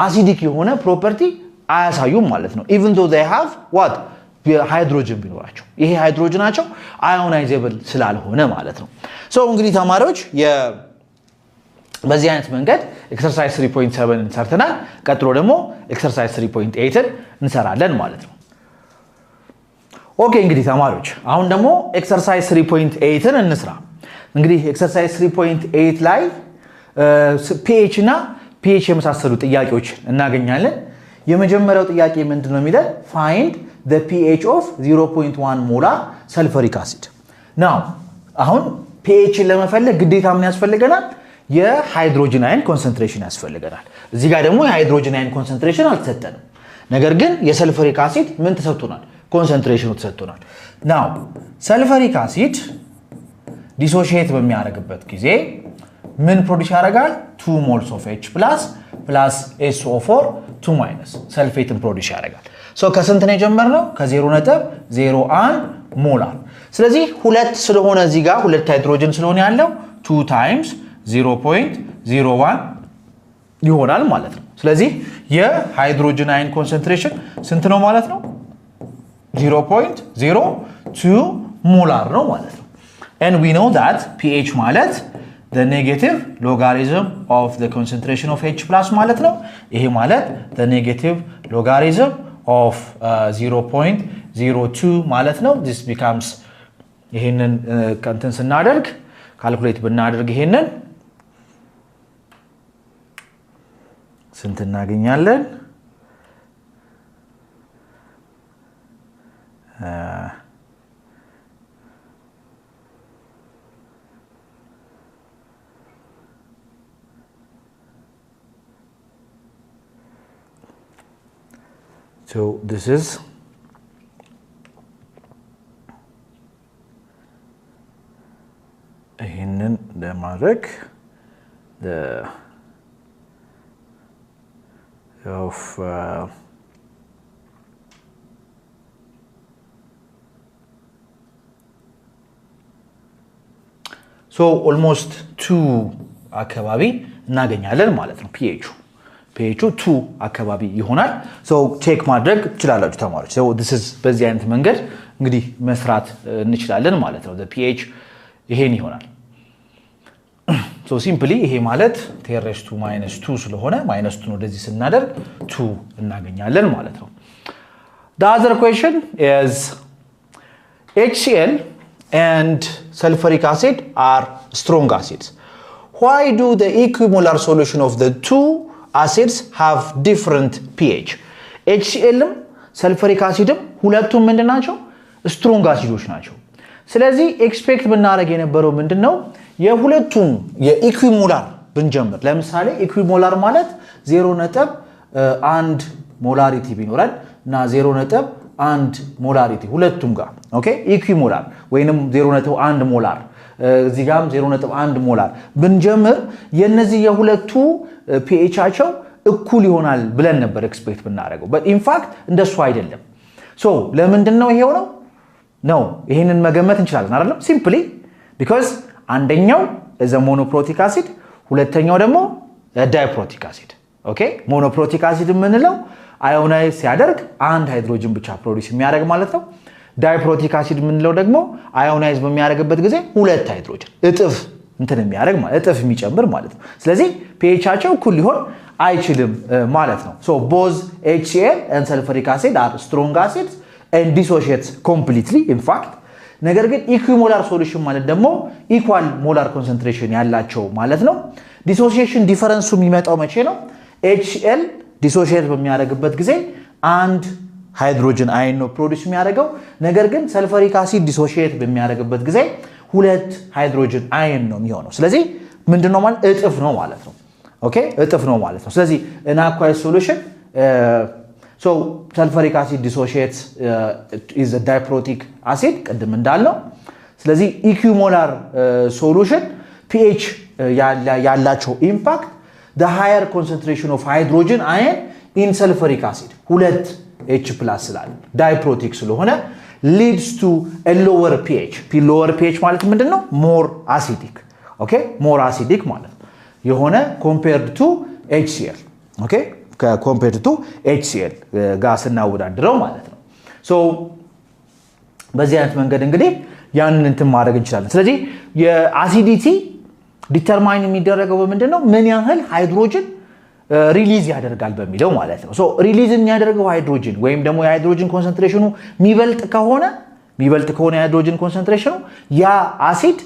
አሲዲክ የሆነ ፕሮፐርቲ አያሳዩም ማለት ነው even though they have what ሃይድሮጅን ቢኖራቸው ይሄ ሃይድሮጅናቸው አዮናይዜብል ስላልሆነ ማለት ነው so እንግዲህ ተማሪዎች በዚህ አይነት መንገድ ኤክሰርሳይዝ 3.7 እንሰርተናል ቀጥሎ ደግሞ ኤክሰርሳይዝ 3.8 እንሰራለን ማለት ነው ኦኬ እንግዲህ ተማሪዎች አሁን ደግሞ ኤክሰርሳይዝ 3.8 እንስራ እንግዲህ ኤክሰርሳይዝ 3.8 ላይ pH እና pH የመሳሰሉ ጥያቄዎች እናገኛለን የመጀመሪያው ጥያቄ ምንድነው የሚለው find the pH of 0.1 molar sulfuric acid now አሁን pH ለመፈለግ ግዴታ ምን ያስፈልገናል የሃይድሮጅን አየን ኮንሰንትሬሽን ያስፈልገናል እዚህ ጋር ደግሞ የሃይድሮጅን አየን ኮንሰንትሬሽን አልተሰጠንም ነገር ግን የሰልፈሪክ አሲድ ምን ተሰጥቶናል? ኮንሰንትሬሽኑ ተሰጥቶናል። ናው ሰልፈሪክ አሲድ ዲሶሺየት በሚያደርግበት ጊዜ ምን ፕሮዲዩስ ያደርጋል? 2 moles of H+ plus SO4 2- ሰልፌትን ፕሮዲዩስ ያደርጋል። ሶ ከስንት ነው የጀመርነው? ከ0.01 ሞላር። ስለዚህ ሁለት ስለሆነ እዚህ ጋር ሁለት ሃይድሮጅን ስለሆነ ያለው 2 times 0.01 ይሆናል ማለት ነው። ስለዚህ የሃይድሮጅን አየን ኮንሰንትሬሽን ስንት ነው ማለት ነው? 0.02 ሞላር ነው ማለት ነው። and we know that pH ማለት the negative logarithm of the concentration of H+ ማለት ነው። ይሄ ማለት the negative logarithm of 0.02 ማለት ነው። this becomes ይሄንን እንትን ስናደርግ ካልኩሌት ብናደርግ ይሄንን ስንት እናገኛለን? So this is ይህንን ለማድረግ so almost 2 አካባቢ እናገኛለን ማለት ነው። pH 2 አካባቢ ይሆናል። so ቼክ ማድረግ ትችላላችሁ ተማሪዎች። so this is በዚህ አይነት መንገድ እንግዲህ መስራት እንችላለን ማለት ነው። the pH ይሄን ይሆናል። so simply ይሄ ማለት 10⁻² ስለሆነ -2 ወደዚህ ስናደርግ 2 እናገኛለን ማለት ነው። the other question is HCl and sulfuric acid are strong acids. Why do the equimolar solution of the two acids have different pH? HCl sulfuric acid ሁለቱም ምንድናቸው? strong acids ናቸው። ስለዚህ ኤክስፔክት ብናደርግ የነበረው ምንድነው? የሁለቱም የኢኩዊሞላር ብንጀምር ለምሳሌ ኢኩዊሞላር ማለት 0.1 ሞላሪቲ ቢኖረን እና 0.1 ሞላሪቲ ሁለቱም ጋር ኦኬ ኢኩዊሞላር ወይንም 0.1 ሞላር እዚህ ጋርም 0.1 ሞላር ብንጀምር የነዚህ የሁለቱ pHአቸው እኩል ይሆናል ብለን ነበር ኤክስፔክት ብናደርገው but in fact እንደሱ አይደለም። so ለምንድነው ይሄው ነው ነው ይሄንን መገመት እንችላለን አይደል? simply because አንደኛው is a monoprotic acid ሁለተኛው ደግሞ diprotic acid ኦኬ monoprotic acid የምንለው አዮናይዝ ሲያደርግ አንድ ሃይድሮጅን ብቻ ፕሮዲዩስ የሚያደርግ ማለት ነው። diprotic acid የምንለው ደግሞ አዮናይዝ በሚያደርግበት ጊዜ ሁለት ሃይድሮጅን እጥፍ እንትን የሚያደርግ ማለት እጥፍ የሚጨምር ማለት ነው። ስለዚህ pHአቸው እኩል ሊሆን አይችልም ማለት ነው። so both HCl and sulfuric acid are strong acids and dissociate completely in fact ነገር ግን ኢኩዊሞላር ሶሉሽን ማለት ደግሞ ኢኳል ሞላር ኮንሰንትሬሽን ያላቸው ማለት ነው። ዲሶሲዬሽን ዲፈረንሱ የሚመጣው መቼ ነው? HCl ዲሶሺየት በሚያደርግበት ጊዜ አንድ ሃይድሮጅን አየን ነው ፕሮዲዩስ የሚያደርገው። ነገር ግን ሰልፈሪክ አሲድ ዲሶሺየት በሚያደርግበት ጊዜ ሁለት ሃይድሮጅን አየን ነው የሚሆነው። ስለዚህ ምንድነው ማለት እጥፍ ነው ማለት ነው። ኦኬ እጥፍ ነው ማለት ነው። ስለዚህ in aqueous solution so sulfuric acid dissociates is a diprotic acid ቀደም እንዳልነው። ስለዚህ ኢኩዊሞላር solution pH ያላቸው ኢምፓክት the higher concentration of hydrogen ion in sulfuric acid ሁለት H+ ስላለ diprotic ስለሆነ leads to a lower pH. lower pH ማለት ምንድነው? more acidic. okay more acidic ማለት የሆነ compared to HCl. okay compared to HCl ጋር ስናወዳድረው ማለት ነው። so በዚህ አይነት መንገድ እንግዲህ ያንን እንትን ማድረግ እንችላለን። ስለዚህ የአሲዲቲ ዲተርማይን የሚደረገው በምንድነው? ምን ያህል ሃይድሮጅን ሪሊዝ ያደርጋል በሚለው ማለት ነው። so ሪሊዝ የሚያደርገው ሃይድሮጅን ወይም ደግሞ የሃይድሮጅን ኮንሰንትሬሽኑ የሚበልጥ ከሆነ የሃይድሮጅን ኮንሰንትሬሽኑ ያ አሲድ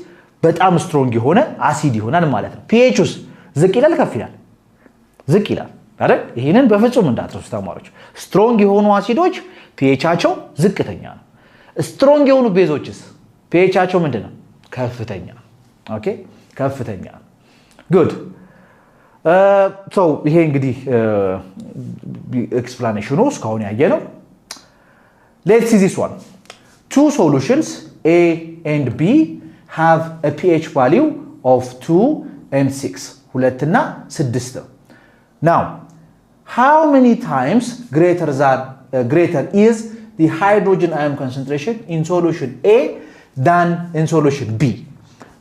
በጣም ስትሮንግ የሆነ አሲድ ይሆናል ማለት ነው። pHስ ዝቅ ይላል ከፍ ይላል? ዝቅ ይላል አይደል? ይሄንን በፍጹም እንዳትረሱ ተማሪዎች። ስትሮንግ የሆኑ አሲዶች pHአቸው ዝቅተኛ ነው። ስትሮንግ የሆኑ ቤዞችስ pHአቸው ምንድነው? ከፍተኛ። ኦኬ ከፍተኛ። good ይሄ እንግዲህ ኤክስፕላኔሽኑ እስካሁን ያየነው let's see this one two solutions A and B have a pH value of 2 and 6 2 እና 6 now how many times greater is the hydrogen ion concentration in solution A than in solution B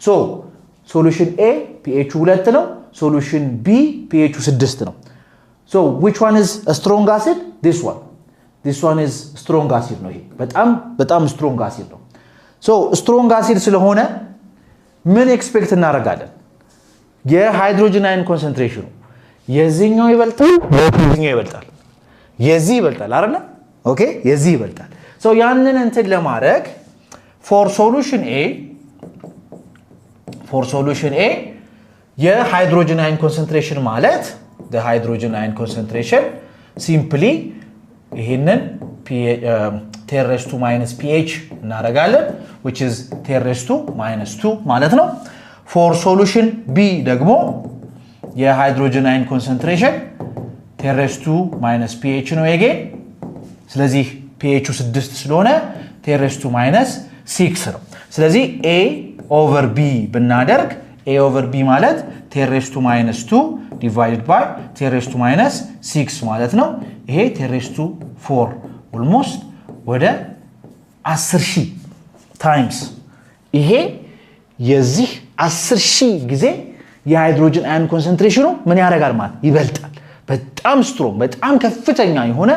so solution A pH 2 ነው solution B pH 6 ነው so which one is a strong acid this one is strong acid ነው ይሄ በጣም strong acid ነው so strong acid ስለሆነ ምን ኤክስፔክት እናደርጋለን የሃይድሮጅን አየን ኮንሰንትሬሽኑ የዚህኛው ይበልጣል የዚህኛው ይበልጣል የዚህ ይበልጣል አይደል ኦኬ የዚህ ይበልጣል so ያንን እንትን ለማድረግ for solution A የሃይድሮጅን አየን ኮንሰንትሬሽን ማለት the hydrogen ion concentration simply ይሄንን 10 raised to minus pH እናደርጋለን which is 10 raised to minus 2 ማለት ነው for solution B ደግሞ የሃይድሮጅን አየን ኮንሰንትሬሽን 10 raised to minus pH ነው again ስለዚህ pH 6 ስለሆነ 10 raised to minus 6 ነው ስለዚህ A over B ብናደርግ A over B ማለት 10 raised to minus 2 divided by 10 raised to minus 6 ማለት ነው ይሄ 10 raised to 4 almost ወደ 10,000 times ይሄ የዚህ 10,000 ጊዜ የሃይድሮጅን አየን ኮንሰንትሬሽኑ ምን ያደርጋል ማለት ይበልጣል በጣም ስትሮንግ በጣም ከፍተኛ የሆነ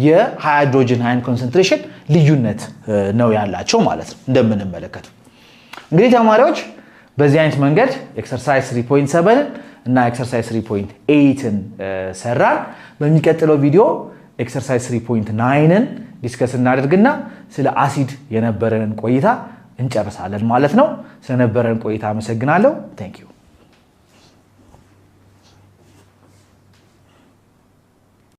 የሃይድሮጅን አየን ኮንሰንትሬሽን ልዩነት ነው ያላቸው ማለት ነው እንደምንመለከተው እንግዲህ ተማሪዎች በዚህ አይነት መንገድ ኤክሰርሳይዝ 3.7 እና ኤክሰርሳይዝ 3.8ን ሰራን በሚቀጥለው ቪዲዮ ኤክሰርሳይዝ 3.9ን ዲስከስ እናደርግና ስለ አሲድ የነበረን ቆይታ እንጨርሳለን ማለት ነው ስለነበረን ቆይታ አመሰግናለሁ thank you